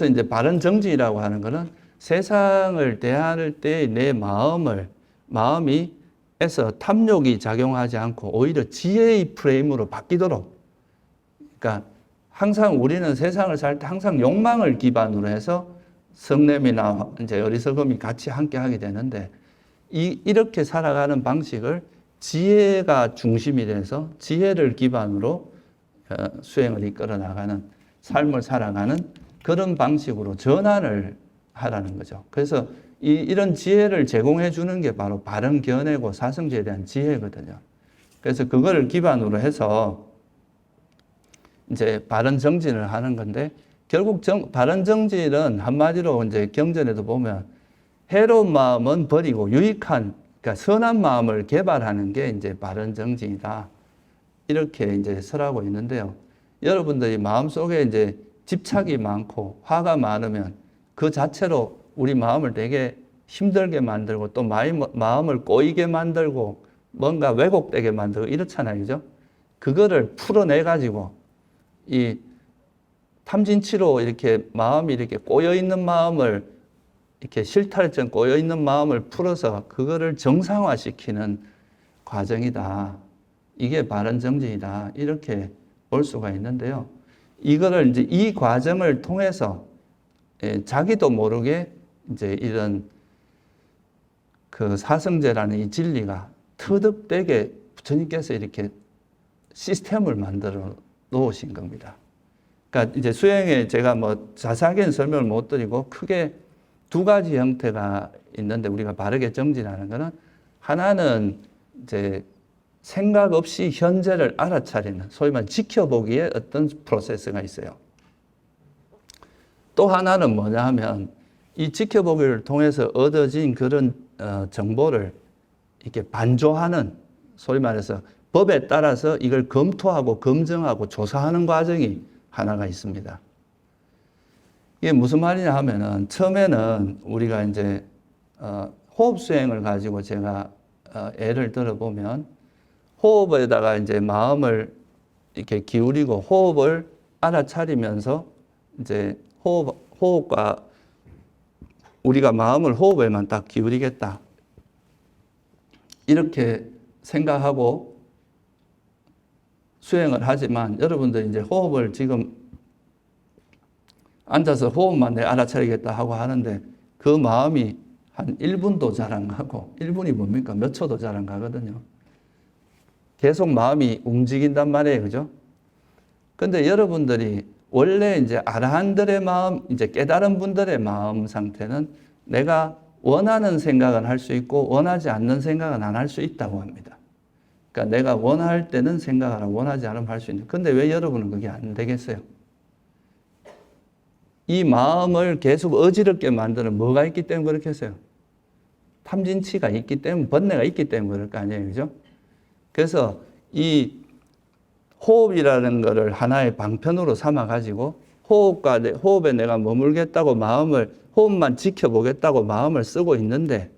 이제 바른 정진이라고 하는 것은 세상을 대할 때 내 마음이 에서 탐욕이 작용하지 않고 오히려 지혜의 프레임으로 바뀌도록, 그러니까 항상 우리는 세상을 살 때 항상 욕망을 기반으로 해서 성냄이나 이제 어리석음이 같이 함께 하게 되는데, 이렇게 살아가는 방식을 지혜가 중심이 돼서 지혜를 기반으로 수행을 이끌어 나가는, 삶을 살아가는 그런 방식으로 전환을 하라는 거죠. 그래서 이런 지혜를 제공해 주는 게 바로 바른 견해고 사성제에 대한 지혜거든요. 그래서 그거를 기반으로 해서 이제 바른 정진을 하는 건데, 결국 바른 정진은 한마디로 이제 경전에도 보면 해로운 마음은 버리고 그러니까 선한 마음을 개발하는 게 이제 바른 정진이다. 이렇게 이제 설하고 있는데요. 여러분들이 마음속에 이제 집착이 많고 화가 많으면 그 자체로 우리 마음을 되게 힘들게 만들고 또 마음을 꼬이게 만들고 뭔가 왜곡되게 만들고 이렇잖아요. 그죠? 그거를 풀어내가지고 이 탐진치로 이렇게 마음이 이렇게 꼬여있는 마음을 이렇게 실타래처럼 꼬여있는 마음을 풀어서 그거를 정상화시키는 과정이다. 이게 바른 정진이다. 이렇게 볼 수가 있는데요. 이거를 이제 이 과정을 통해서 자기도 모르게 이제 이런 그 사성제라는 이 진리가 터득되게 부처님께서 이렇게 시스템을 만들어 놓으신 겁니다. 그러니까 이제 수행에 제가 뭐 자세하게는 설명을 못 드리고 크게 두 가지 형태가 있는데 우리가 바르게 정진하는 거는 하나는 이제 생각 없이 현재를 알아차리는 소위 말 지켜보기에 어떤 프로세스가 있어요. 또 하나는 뭐냐 하면 이 지켜보기를 통해서 얻어진 그런 정보를 이렇게 반조하는 소위 말해서 법에 따라서 이걸 검토하고 검증하고 조사하는 과정이 하나가 있습니다. 이게 무슨 말이냐 하면은 처음에는 우리가 이제 호흡 수행을 가지고 제가 예를 들어보면 호흡에다가 이제 마음을 이렇게 기울이고 호흡을 알아차리면서 이제 호흡과 우리가 마음을 호흡에만 딱 기울이겠다. 이렇게 생각하고 수행을 하지만 여러분들 이제 호흡을 지금 앉아서 호흡만 내 알아차리겠다 하고 하는데 그 마음이 한 1분도 잘 안 가고 1분이 뭡니까? 몇 초도 잘 안 가거든요. 계속 마음이 움직인단 말이에요. 그죠? 근데 여러분들이 원래 이제 아라한들의 마음, 이제 깨달은 분들의 마음 상태는 내가 원하는 생각은 할 수 있고 원하지 않는 생각은 안 할 수 있다고 합니다. 그러니까 내가 원할 때는 생각을 하고 원하지 않으면 할 수 있는. 근데 왜 여러분은 그게 안 되겠어요? 이 마음을 계속 어지럽게 만드는 뭐가 있기 때문에 그렇게 했어요? 탐진치가 있기 때문에, 번뇌가 있기 때문에 그럴 거 아니에요. 그죠? 그래서 이 호흡이라는 거를 하나의 방편으로 삼아가지고 호흡에 내가 머물겠다고 마음을, 호흡만 지켜보겠다고 마음을 쓰고 있는데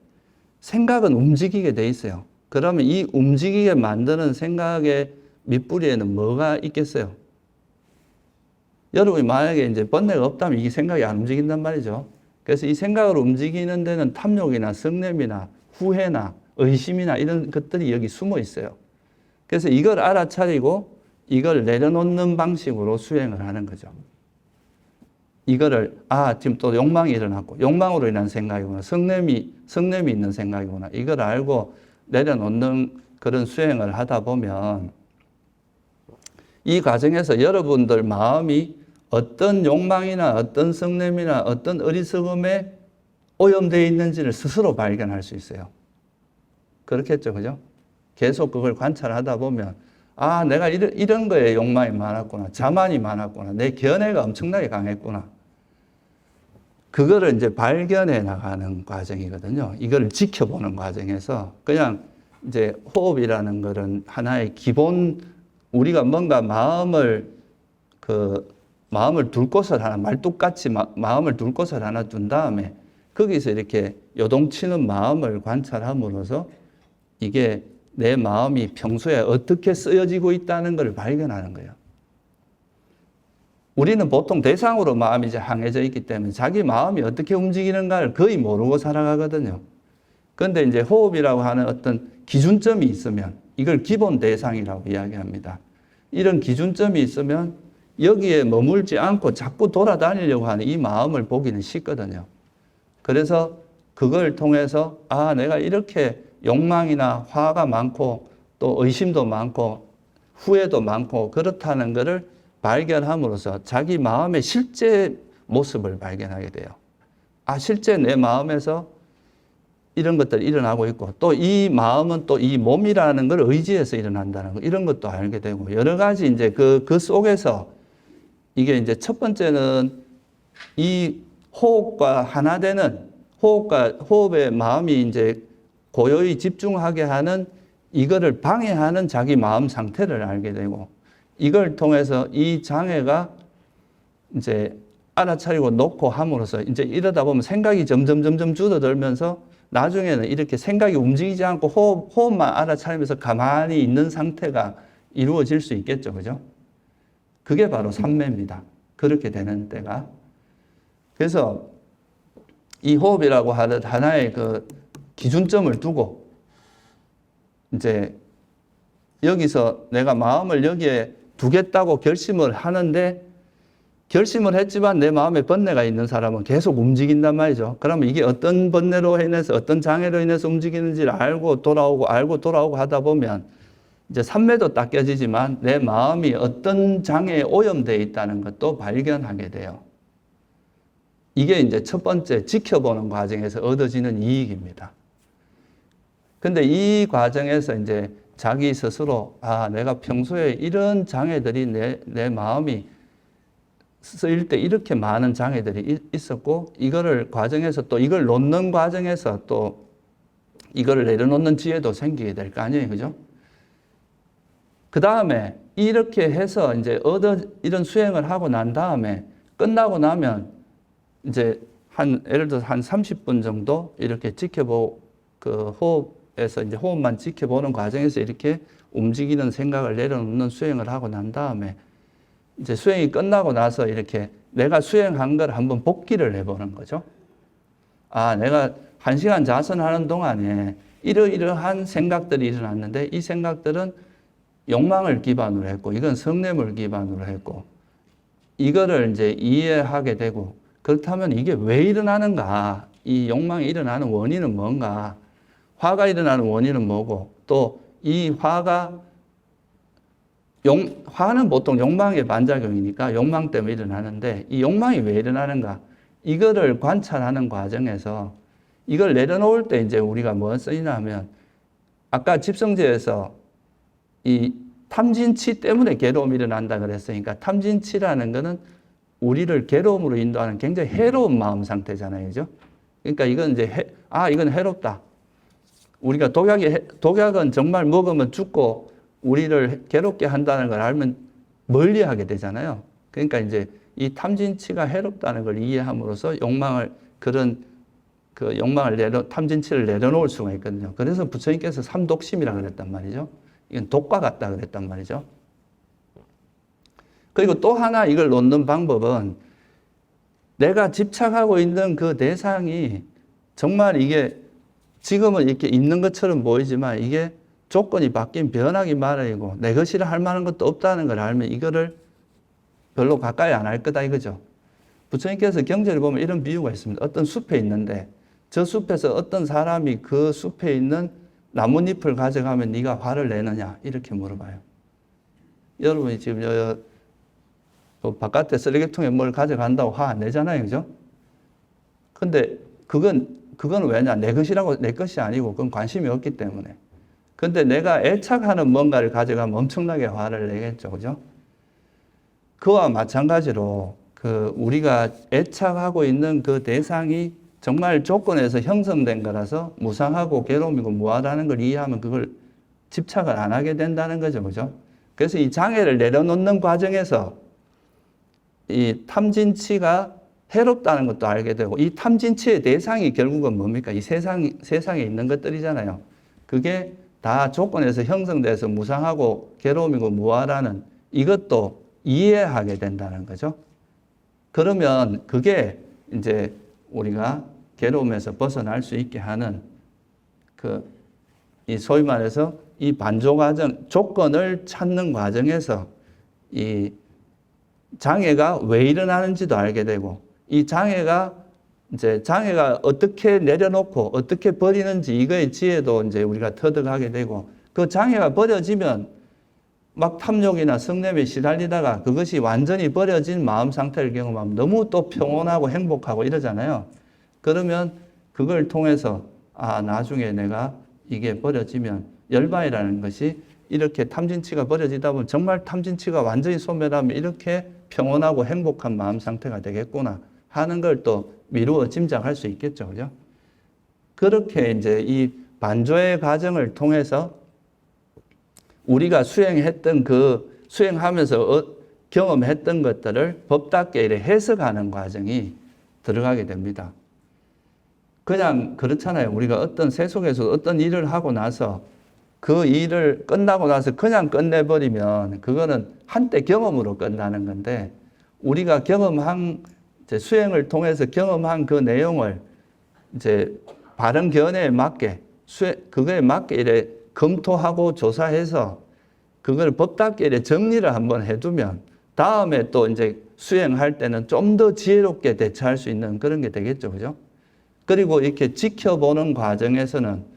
생각은 움직이게 돼 있어요. 그러면 이 움직이게 만드는 생각의 밑뿌리에는 뭐가 있겠어요? 여러분이 만약에 이제 번뇌가 없다면 이 생각이 안 움직인단 말이죠. 그래서 이 생각을 움직이는 데는 탐욕이나 성냄이나 후회나 의심이나 이런 것들이 여기 숨어 있어요. 그래서 이걸 알아차리고 이걸 내려놓는 방식으로 수행을 하는 거죠. 이거를 지금 또 욕망이 일어났고 욕망으로 인한 생각이구나. 성냄이 있는 생각이구나. 이걸 알고 내려놓는 그런 수행을 하다 보면 이 과정에서 여러분들 마음이 어떤 욕망이나 어떤 성냄이나 어떤 어리석음에 오염되어 있는지를 스스로 발견할 수 있어요. 그렇겠죠, 그죠? 계속 그걸 관찰하다 보면 내가 이런 거에 욕망이 많았구나, 자만이 많았구나, 내 견해가 엄청나게 강했구나. 그거를 이제 발견해 나가는 과정이거든요. 이걸 지켜보는 과정에서 그냥 이제 호흡이라는 거는 하나의 기본, 우리가 뭔가 마음을 둘 곳을 하나, 말뚝같이 마음을 둘 곳을 하나 둔 다음에 거기서 이렇게 요동치는 마음을 관찰함으로써 이게 내 마음이 평소에 어떻게 쓰여지고 있다는 걸 발견하는 거예요. 우리는 보통 대상으로 마음이 이제 항해져 있기 때문에 자기 마음이 어떻게 움직이는가를 거의 모르고 살아가거든요. 그런데 이제 호흡이라고 하는 어떤 기준점이 있으면 이걸 기본 대상이라고 이야기합니다. 이런 기준점이 있으면 여기에 머물지 않고 자꾸 돌아다니려고 하는 이 마음을 보기는 쉽거든요. 그래서 그걸 통해서 내가 이렇게 욕망이나 화가 많고 또 의심도 많고 후회도 많고 그렇다는 것을 발견함으로써 자기 마음의 실제 모습을 발견하게 돼요. 실제 내 마음에서 이런 것들이 일어나고 있고 또 이 마음은 또 이 몸이라는 걸 의지해서 일어난다는 거 이런 것도 알게 되고 여러 가지 이제 그 속에서 이게 이제 첫 번째는 이 호흡과 하나 되는 호흡의 마음이 이제 고요히 집중하게 하는 이거를 방해하는 자기 마음 상태를 알게 되고 이걸 통해서 이 장애가 이제 알아차리고 놓고 함으로써 이제 이러다 보면 생각이 점점 줄어들면서 나중에는 이렇게 생각이 움직이지 않고 호흡만 알아차리면서 가만히 있는 상태가 이루어질 수 있겠죠. 그죠? 그게 바로 삼매입니다. 그렇게 되는 때가. 그래서 이 호흡이라고 하는 하나의 그 기준점을 두고 이제 여기서 내가 마음을 여기에 두겠다고 결심을 하는데 결심을 했지만 내 마음에 번뇌가 있는 사람은 계속 움직인단 말이죠. 그러면 이게 어떤 번뇌로 인해서 어떤 장애로 인해서 움직이는지를 알고 돌아오고 하다 보면 이제 삼매도 딱 깨지지만 내 마음이 어떤 장애에 오염되어 있다는 것도 발견하게 돼요. 이게 이제 첫 번째 지켜보는 과정에서 얻어지는 이익입니다. 근데 이 과정에서 이제 자기 스스로 내가 평소에 이런 장애들이 내 마음이 쓰일 때 이렇게 많은 장애들이 있었고 이거를 과정에서 또 이걸 놓는 과정에서 또 이거를 내려놓는 지혜도 생기게 될 거 아니에요. 그죠? 그 다음에 이렇게 해서 이제 이런 수행을 하고 난 다음에 끝나고 나면 이제 예를 들어서 한 30분 정도 이렇게 그 호흡에서 이제 호흡만 지켜보는 과정에서 이렇게 움직이는 생각을 내려놓는 수행을 하고 난 다음에 이제 수행이 끝나고 나서 이렇게 내가 수행한 걸 한번 복기를 해보는 거죠. 내가 1시간 자선하는 동안에 이러이러한 생각들이 일어났는데 이 생각들은 욕망을 기반으로 했고 이건 성냄을 기반으로 했고 이거를 이제 이해하게 되고 그렇다면 이게 왜 일어나는가? 이 욕망이 일어나는 원인은 뭔가? 화가 일어나는 원인은 뭐고 또 이 화는 보통 욕망의 반작용이니까 욕망 때문에 일어나는데 이 욕망이 왜 일어나는가? 이거를 관찰하는 과정에서 이걸 내려놓을 때 이제 우리가 뭐 쓰이냐 하면 아까 집성제에서 이 탐진치 때문에 괴로움이 일어난다 그랬으니까 탐진치라는 거는 우리를 괴로움으로 인도하는 굉장히 해로운 마음 상태잖아요. 그죠? 그러니까 이건 이제 이건 해롭다. 우리가 독약은 정말 먹으면 죽고 우리를 괴롭게 한다는 걸 알면 멀리 하게 되잖아요. 그러니까 이제 이 탐진치가 해롭다는 걸 이해함으로써 탐진치를 내려놓을 수가 있거든요. 그래서 부처님께서 삼독심이라고 그랬단 말이죠. 이건 독과 같다 그랬단 말이죠. 그리고 또 하나 이걸 놓는 방법은 내가 집착하고 있는 그 대상이 정말 이게 지금은 이렇게 있는 것처럼 보이지만 이게 조건이 바뀐 변하기 마련이고 내 것이라 할 만한 것도 없다는 걸 알면 이거를 별로 가까이 안 할 거다 이거죠. 부처님께서 경전에 보면 이런 비유가 있습니다. 어떤 숲에 있는데 저 숲에서 어떤 사람이 그 숲에 있는 나뭇잎을 가져가면 네가 화를 내느냐 이렇게 물어봐요. 여러분이 지금 바깥에 쓰레기통에 뭘 가져간다고 화 안 내잖아요. 그죠? 근데 그건 왜냐? 내 것이 아니고 그건 관심이 없기 때문에. 근데 내가 애착하는 뭔가를 가져가면 엄청나게 화를 내겠죠. 그죠? 그와 마찬가지로 우리가 애착하고 있는 그 대상이 정말 조건에서 형성된 거라서 무상하고 괴로움이고 무하다는 걸 이해하면 그걸 집착을 안 하게 된다는 거죠. 그죠? 그래서 이 장애를 내려놓는 과정에서 이 탐진치가 해롭다는 것도 알게 되고 이 탐진치의 대상이 결국은 뭡니까? 이 세상에 있는 것들이잖아요. 그게 다 조건에서 형성돼서 무상하고 괴로움이고 무하라는 이것도 이해하게 된다는 거죠. 그러면 그게 이제 우리가 괴로움에서 벗어날 수 있게 하는 이 소위 말해서 이 반조 과정, 조건을 찾는 과정에서 이 장애가 왜 일어나는지도 알게 되고 이 장애가 어떻게 내려놓고 어떻게 버리는지 이거의 지혜도 이제 우리가 터득하게 되고 그 장애가 버려지면 막 탐욕이나 성냄에 시달리다가 그것이 완전히 버려진 마음 상태를 경험하면 너무 또 평온하고 행복하고 이러잖아요. 그러면 그걸 통해서 나중에 내가 이게 버려지면 열반이라는 것이 이렇게 탐진치가 버려지다 보면 정말 탐진치가 완전히 소멸하면 이렇게 평온하고 행복한 마음 상태가 되겠구나 하는 걸 또 미루어 짐작할 수 있겠죠. 그죠? 그렇게 이제 이 반조의 과정을 통해서 우리가 수행하면서 경험했던 것들을 법답게 해석하는 과정이 들어가게 됩니다. 그냥 그렇잖아요. 우리가 어떤 세속에서 어떤 일을 하고 나서 그 일을 끝나고 나서 그냥 끝내버리면 그거는 한때 경험으로 끝나는 건데, 우리가 경험한, 이제 수행을 통해서 경험한 그 내용을 이제 바른 견해에 맞게, 그거에 맞게 이래 검토하고 조사해서 그걸 법답게 이래 정리를 한번 해두면 다음에 또 이제 수행할 때는 좀 더 지혜롭게 대처할 수 있는 그런 게 되겠죠. 그죠? 그리고 이렇게 지켜보는 과정에서는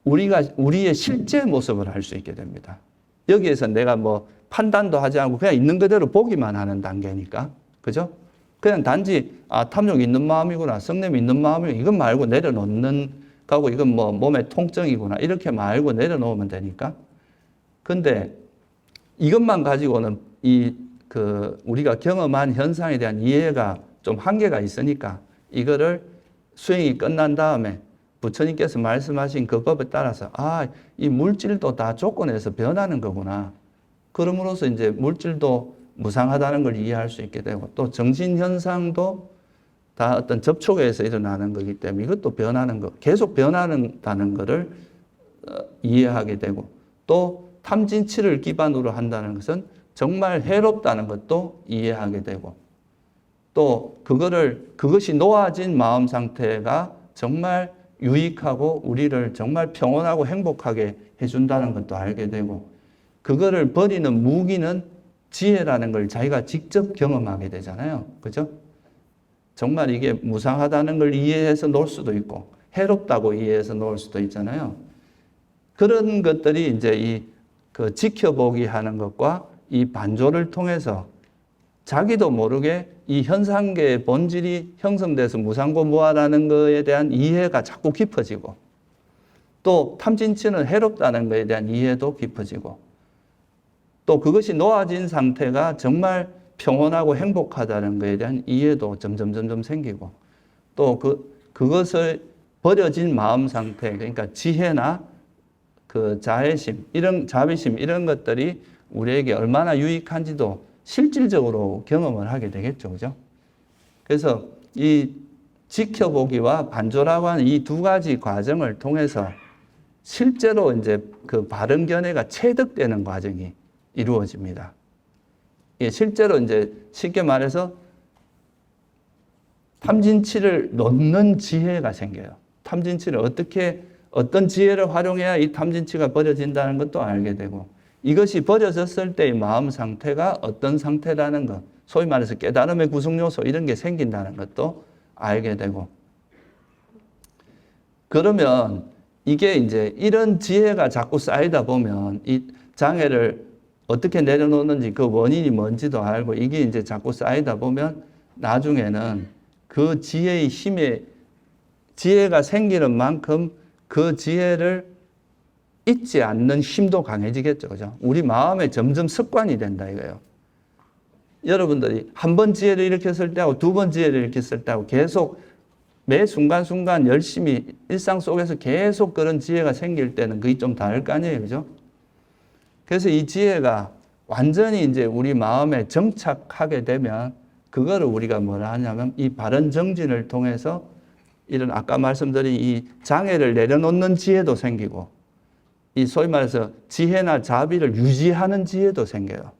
우리의 실제 모습을 알 수 있게 됩니다. 여기에서 내가 뭐 판단도 하지 않고 그냥 있는 그대로 보기만 하는 단계니까. 그죠? 그냥 단지, 탐욕이 있는 마음이구나, 성냄이 있는 마음이구나, 이건 말고 내려놓는 거고, 이건 뭐 몸의 통증이구나, 이렇게 말고 내려놓으면 되니까. 근데 이것만 가지고는 우리가 경험한 현상에 대한 이해가 좀 한계가 있으니까 이거를 수행이 끝난 다음에 부처님께서 말씀하신 그 법에 따라서, 이 물질도 다 조건에서 변하는 거구나. 그럼으로써 이제 물질도 무상하다는 걸 이해할 수 있게 되고, 또 정신현상도 다 어떤 접촉에서 일어나는 거기 때문에 이것도 변하는 거, 계속 변하는다는 것을 이해하게 되고, 또 탐진치를 기반으로 한다는 것은 정말 해롭다는 것도 이해하게 되고, 또 그것이 놓아진 마음 상태가 정말 유익하고 우리를 정말 평온하고 행복하게 해준다는 것도 알게 되고, 그거를 버리는 무기는 지혜라는 걸 자기가 직접 경험하게 되잖아요. 그죠? 정말 이게 무상하다는 걸 이해해서 놓을 수도 있고, 해롭다고 이해해서 놓을 수도 있잖아요. 그런 것들이 이제 그 지켜보기 하는 것과 이 반조를 통해서 자기도 모르게 이 현상계의 본질이 형성돼서 무상고 무아라는 것에 대한 이해가 자꾸 깊어지고, 또 탐진치는 해롭다는 것에 대한 이해도 깊어지고, 또 그것이 놓아진 상태가 정말 평온하고 행복하다는 것에 대한 이해도 점점 생기고, 또 그것을 버려진 마음 상태, 그러니까 지혜나 그 자애심, 자비심 이런 것들이 우리에게 얼마나 유익한지도 실질적으로 경험을 하게 되겠죠. 그죠? 그래서 이 지켜보기와 반조라고 하는 이 두 가지 과정을 통해서 실제로 이제 그 바른 견해가 체득되는 과정이 이루어집니다. 실제로 이제 쉽게 말해서 탐진치를 놓는 지혜가 생겨요. 탐진치를 어떤 지혜를 활용해야 이 탐진치가 버려진다는 것도 알게 되고, 이것이 버려졌을 때의 마음 상태가 어떤 상태라는 것, 소위 말해서 깨달음의 구성 요소 이런 게 생긴다는 것도 알게 되고, 그러면 이게 이제 이런 지혜가 자꾸 쌓이다 보면 이 장애를 어떻게 내려놓는지 그 원인이 뭔지도 알고, 이게 이제 자꾸 쌓이다 보면 나중에는 그 지혜의 지혜가 생기는 만큼 그 지혜를 잊지 않는 힘도 강해지겠죠. 그죠? 우리 마음에 점점 습관이 된다 이거예요. 여러분들이 한 번 지혜를 일으켰을 때하고 두 번 지혜를 일으켰을 때하고 계속 매 순간순간 열심히 일상 속에서 계속 그런 지혜가 생길 때는 그게 좀 다를 거 아니에요. 그죠? 그래서 이 지혜가 완전히 이제 우리 마음에 정착하게 되면 그거를 우리가 뭐라 하냐면 이 바른 정진을 통해서 이런 아까 말씀드린 이 장애를 내려놓는 지혜도 생기고, 이 소위 말해서 지혜나 자비를 유지하는 지혜도 생겨요.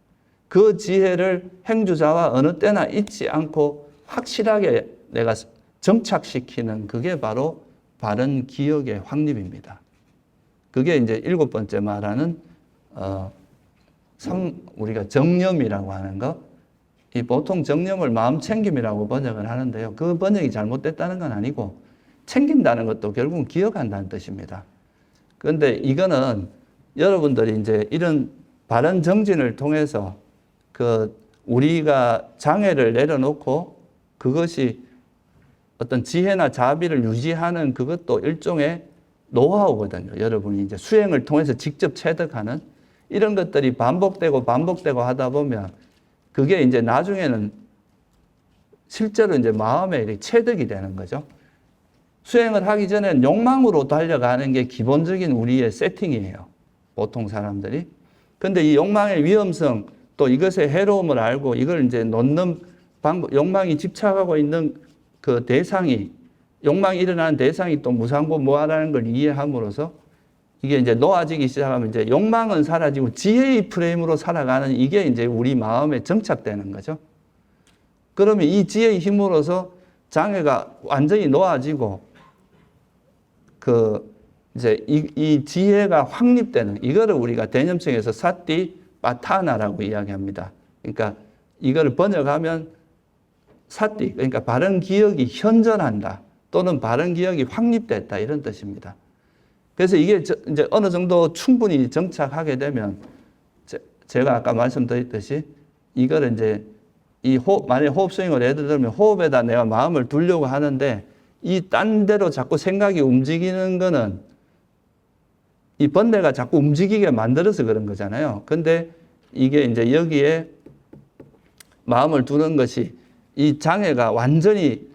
그 지혜를 행주자와 어느 때나 잊지 않고 확실하게 내가 정착시키는 그게 바로 바른 기억의 확립입니다. 그게 이제 7번째 말하는 우리가 정념이라고 하는 것. 이 보통 정념을 마음 챙김이라고 번역을 하는데요. 그 번역이 잘못됐다는 건 아니고, 챙긴다는 것도 결국은 기억한다는 뜻입니다. 그런데 이거는 여러분들이 이제 이런 바른 정진을 통해서 우리가 장애를 내려놓고 그것이 어떤 지혜나 자비를 유지하는 그것도 일종의 노하우거든요. 여러분이 이제 수행을 통해서 직접 체득하는 이런 것들이 반복되고 하다 보면 그게 이제 나중에는 실제로 이제 마음에 체득이 되는 거죠. 수행을 하기 전에는 욕망으로 달려가는 게 기본적인 우리의 세팅이에요. 보통 사람들이. 근데 이 욕망의 위험성, 또 이것의 해로움을 알고 이걸 이제 놓는 방법, 욕망이 집착하고 있는 욕망이 일어나는 대상이 또 무상고 무아라는 걸 이해함으로써 이게 이제 놓아지기 시작하면 이제 욕망은 사라지고 지혜의 프레임으로 살아가는 이게 이제 우리 마음에 정착되는 거죠. 그러면 이 지혜의 힘으로서 장애가 완전히 놓아지고 이제 이 지혜가 확립되는 이거를 우리가 대념성에서 사띠 파타나라고 이야기합니다. 그러니까 이거를 번역하면 사띠, 그러니까 바른 기억이 현존한다 또는 바른 기억이 확립됐다 이런 뜻입니다. 그래서 이게 이제 어느 정도 충분히 정착하게 되면 제가 아까 말씀드렸듯이 이거를 이제 만약에 호흡 스윙을 예를 들면 호흡에다 내가 마음을 두려고 하는데 이 딴 데로 자꾸 생각이 움직이는 거는 이 번뇌가 자꾸 움직이게 만들어서 그런 거잖아요. 근데 이게 이제 여기에 마음을 두는 것이 이 장애가 완전히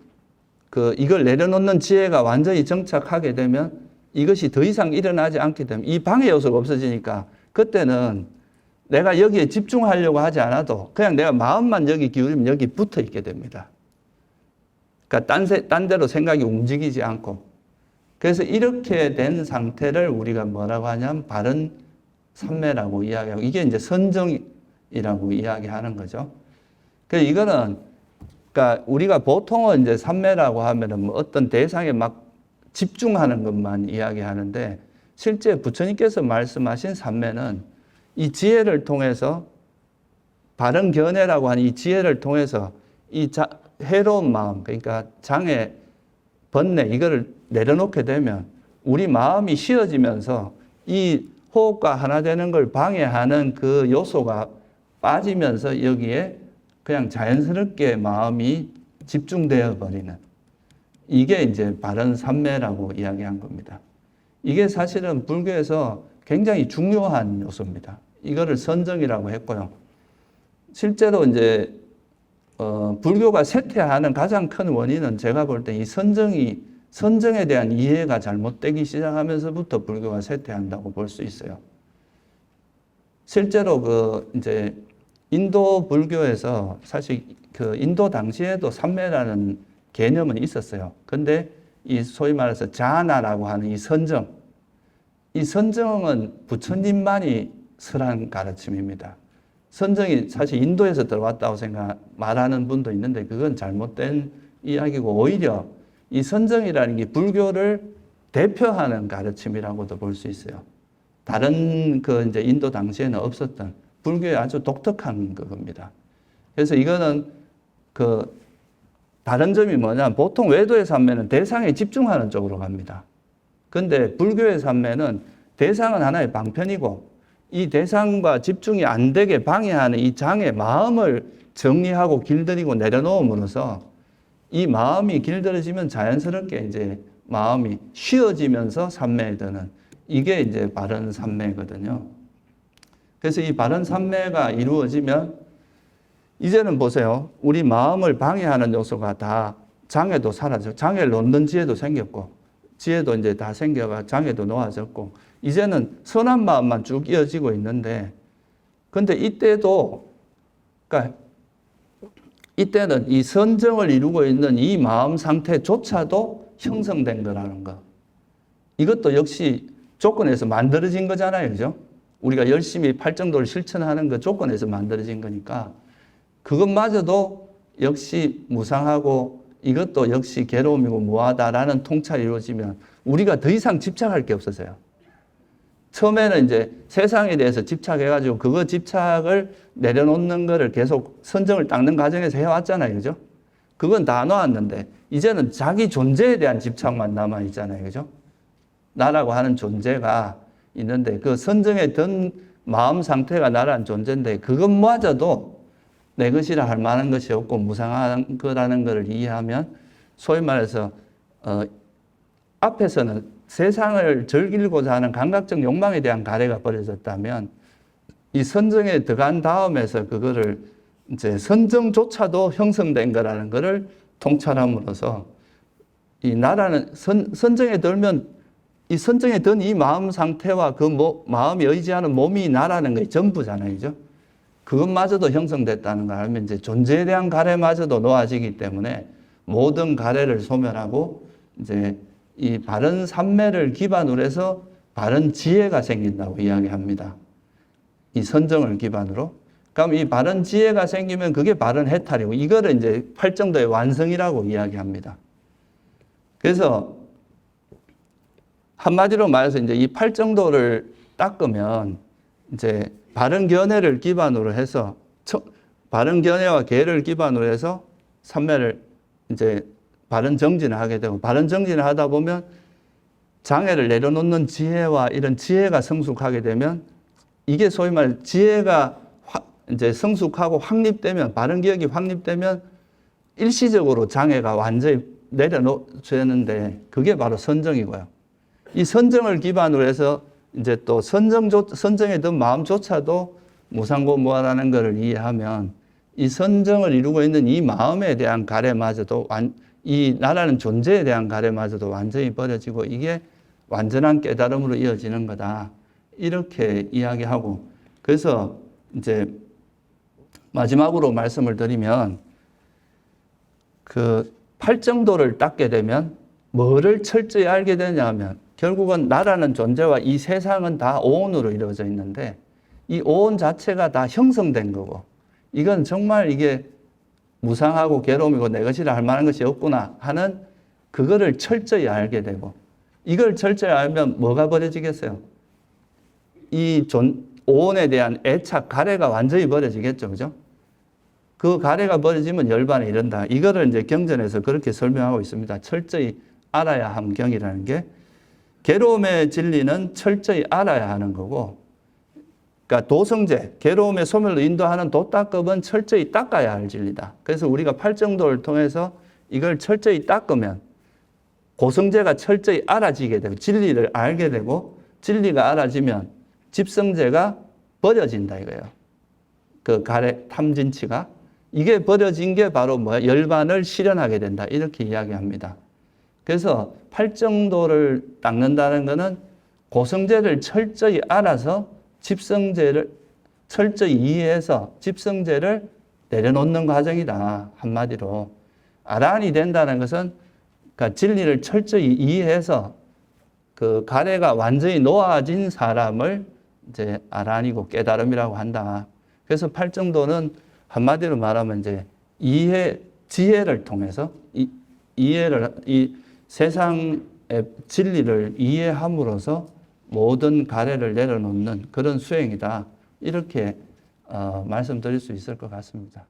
이걸 내려놓는 지혜가 완전히 정착하게 되면 이것이 더 이상 일어나지 않게 되면 이 방해 요소가 없어지니까 그때는 내가 여기에 집중하려고 하지 않아도 그냥 내가 마음만 여기 기울이면 여기 붙어 있게 됩니다. 그러니까 딴 데로 생각이 움직이지 않고. 그래서 이렇게 된 상태를 우리가 뭐라고 하냐면 바른 삼매라고 이야기하고 이게 이제 선정이라고 이야기하는 거죠. 그래서 이거는 그러니까 우리가 보통은 이제 삼매라고 하면은 뭐 어떤 대상에 막 집중하는 것만 이야기하는데 실제 부처님께서 말씀하신 삼매는 이 지혜를 통해서 바른 견해라고 하는 이 지혜를 통해서 이 해로운 마음, 그러니까 장애, 번뇌 이거를 내려놓게 되면 우리 마음이 쉬어지면서 이 호흡과 하나 되는 걸 방해하는 그 요소가 빠지면서 여기에 그냥 자연스럽게 마음이 집중되어 버리는 이게 이제 바른 삼매라고 이야기한 겁니다. 이게 사실은 불교에서 굉장히 중요한 요소입니다. 이거를 선정이라고 했고요. 실제로 이제 불교가 쇠퇴하는 가장 큰 원인은 제가 볼 때 이 선정에 대한 이해가 잘못되기 시작하면서부터 불교가 쇠퇴한다고 볼 수 있어요. 실제로 이제 인도 불교에서 사실 인도 당시에도 삼매라는 개념은 있었어요. 근데 이 소위 말해서 자나라고 하는 이 선정은 부처님만이 설한 가르침입니다. 선정이 사실 인도에서 들어왔다고 말하는 분도 있는데 그건 잘못된 이야기고 오히려 이 선정이라는 게 불교를 대표하는 가르침이라고도 볼 수 있어요. 다른 이제 인도 당시에는 없었던 불교의 아주 독특한 그겁니다. 그래서 이거는 다른 점이 뭐냐, 보통 외도의 삼매는 대상에 집중하는 쪽으로 갑니다. 근데 불교의 삼매는 대상은 하나의 방편이고 이 대상과 집중이 안 되게 방해하는 이 장애 마음을 정리하고 길들이고 내려놓음으로써 이 마음이 길들여지면 자연스럽게 이제 마음이 쉬어지면서 삼매에 드는 이게 이제 바른 삼매거든요. 그래서 이 바른 삼매가 이루어지면 이제는 보세요. 우리 마음을 방해하는 요소가 다 장애도 사라져. 장애를 놓는 지혜도 생겼고 지혜도 이제 다 생겨가 장애도 놓아졌고 이제는 선한 마음만 쭉 이어지고 있는데 근데 그러니까 이때는 이 선정을 이루고 있는 이 마음 상태조차도 형성된 거라는 거. 이것도 역시 조건에서 만들어진 거잖아요. 그죠? 우리가 열심히 팔정도를 실천하는 그 조건에서 만들어진 거니까 그것마저도 역시 무상하고 이것도 역시 괴로움이고 무하다라는 통찰이 이루어지면 우리가 더 이상 집착할 게 없어져요. 처음에는 이제 세상에 대해서 집착해가지고 그거 집착을 내려놓는 거를 계속 선정을 닦는 과정에서 해왔잖아요. 그죠? 그건 다 놓았는데 이제는 자기 존재에 대한 집착만 남아있잖아요. 그죠? 나라고 하는 존재가 있는데 그 선정에 든 마음 상태가 나라는 존재인데 그것마저도 내 것이라 할 만한 것이 없고 무상한 거라는 것을 이해하면 소위 말해서 앞에서는 세상을 즐기고자 하는 감각적 욕망에 대한 가래가 버려졌다면 이 선정에 들어간 다음에서 그거를 이제 선정조차도 형성된 거라는 것을 통찰함으로써 이 나라는 선정에 들면 이 선정에 든 이 마음 상태와 그 마음이 의지하는 몸이 나라는 게 전부잖아요. 그죠? 그것마저도 형성됐다는 걸 알면 이제 존재에 대한 가래마저도 놓아지기 때문에 모든 가래를 소멸하고 이제 이 바른 삼매를 기반으로 해서 바른 지혜가 생긴다고 이야기합니다. 이 선정을 기반으로. 그럼 이 바른 지혜가 생기면 그게 바른 해탈이고, 이거를 이제 팔정도의 완성이라고 이야기합니다. 그래서 한마디로 말해서 이제 이 팔정도를 닦으면 이제 바른 견해를 기반으로 해서, 바른 견해와 계를 기반으로 해서 삼매를 이제 바른 정진을 하게 되고, 바른 정진을 하다 보면 장애를 내려놓는 지혜와 이런 지혜가 성숙하게 되면, 이게 소위 말 지혜가 이제 성숙하고 확립되면, 바른 기억이 확립되면 일시적으로 장애가 완전히 내려놓는데, 그게 바로 선정이고요. 이 선정을 기반으로 해서 이제 또 선정에 든 마음조차도 무상고무하다는 것을 이해하면, 이 선정을 이루고 있는 이 마음에 대한 가래마저도, 이 나라는 존재에 대한 가래마저도 완전히 버려지고, 이게 완전한 깨달음으로 이어지는 거다. 이렇게 이야기하고, 그래서 이제 마지막으로 말씀을 드리면, 그 팔정도를 닦게 되면 뭐를 철저히 알게 되냐 하면, 결국은 나라는 존재와 이 세상은 다 오온으로 이루어져 있는데, 이 오온 자체가 다 형성된 거고, 이건 정말 이게 무상하고 괴로움이고 내 것이라 할 만한 것이 없구나 하는 그거를 철저히 알게 되고, 이걸 철저히 알면 뭐가 버려지겠어요? 이 오온에 대한 애착, 가래가 완전히 버려지겠죠. 그죠? 그 가래가 버려지면 열반에 이른다. 이거를 이제 경전에서 그렇게 설명하고 있습니다. 철저히 알아야 함 경이라는 게, 괴로움의 진리는 철저히 알아야 하는 거고, 그러니까 도성제, 괴로움의 소멸로 인도하는 도닦업은 철저히 닦아야 할 진리다. 그래서 우리가 팔정도를 통해서 이걸 철저히 닦으면 고성제가 철저히 알아지게 되고, 진리를 알게 되고, 진리가 알아지면 집성제가 버려진다 이거예요. 그 가래 탐진치가. 이게 버려진 게 바로 뭐야? 열반을 실현하게 된다. 이렇게 이야기합니다. 그래서 팔정도를 닦는다는 것은 고성제를 철저히 알아서 집성제를 철저히 이해해서 집성제를 내려놓는 과정이다. 한마디로. 아란이 된다는 것은, 그러니까 진리를 철저히 이해해서 그 가래가 완전히 놓아진 사람을 이제 아란이고 깨달음이라고 한다. 그래서 팔정도는 한마디로 말하면 이제 지혜를 통해서 이 세상의 진리를 이해함으로써 모든 가래를 내려놓는 그런 수행이다. 이렇게 말씀드릴 수 있을 것 같습니다.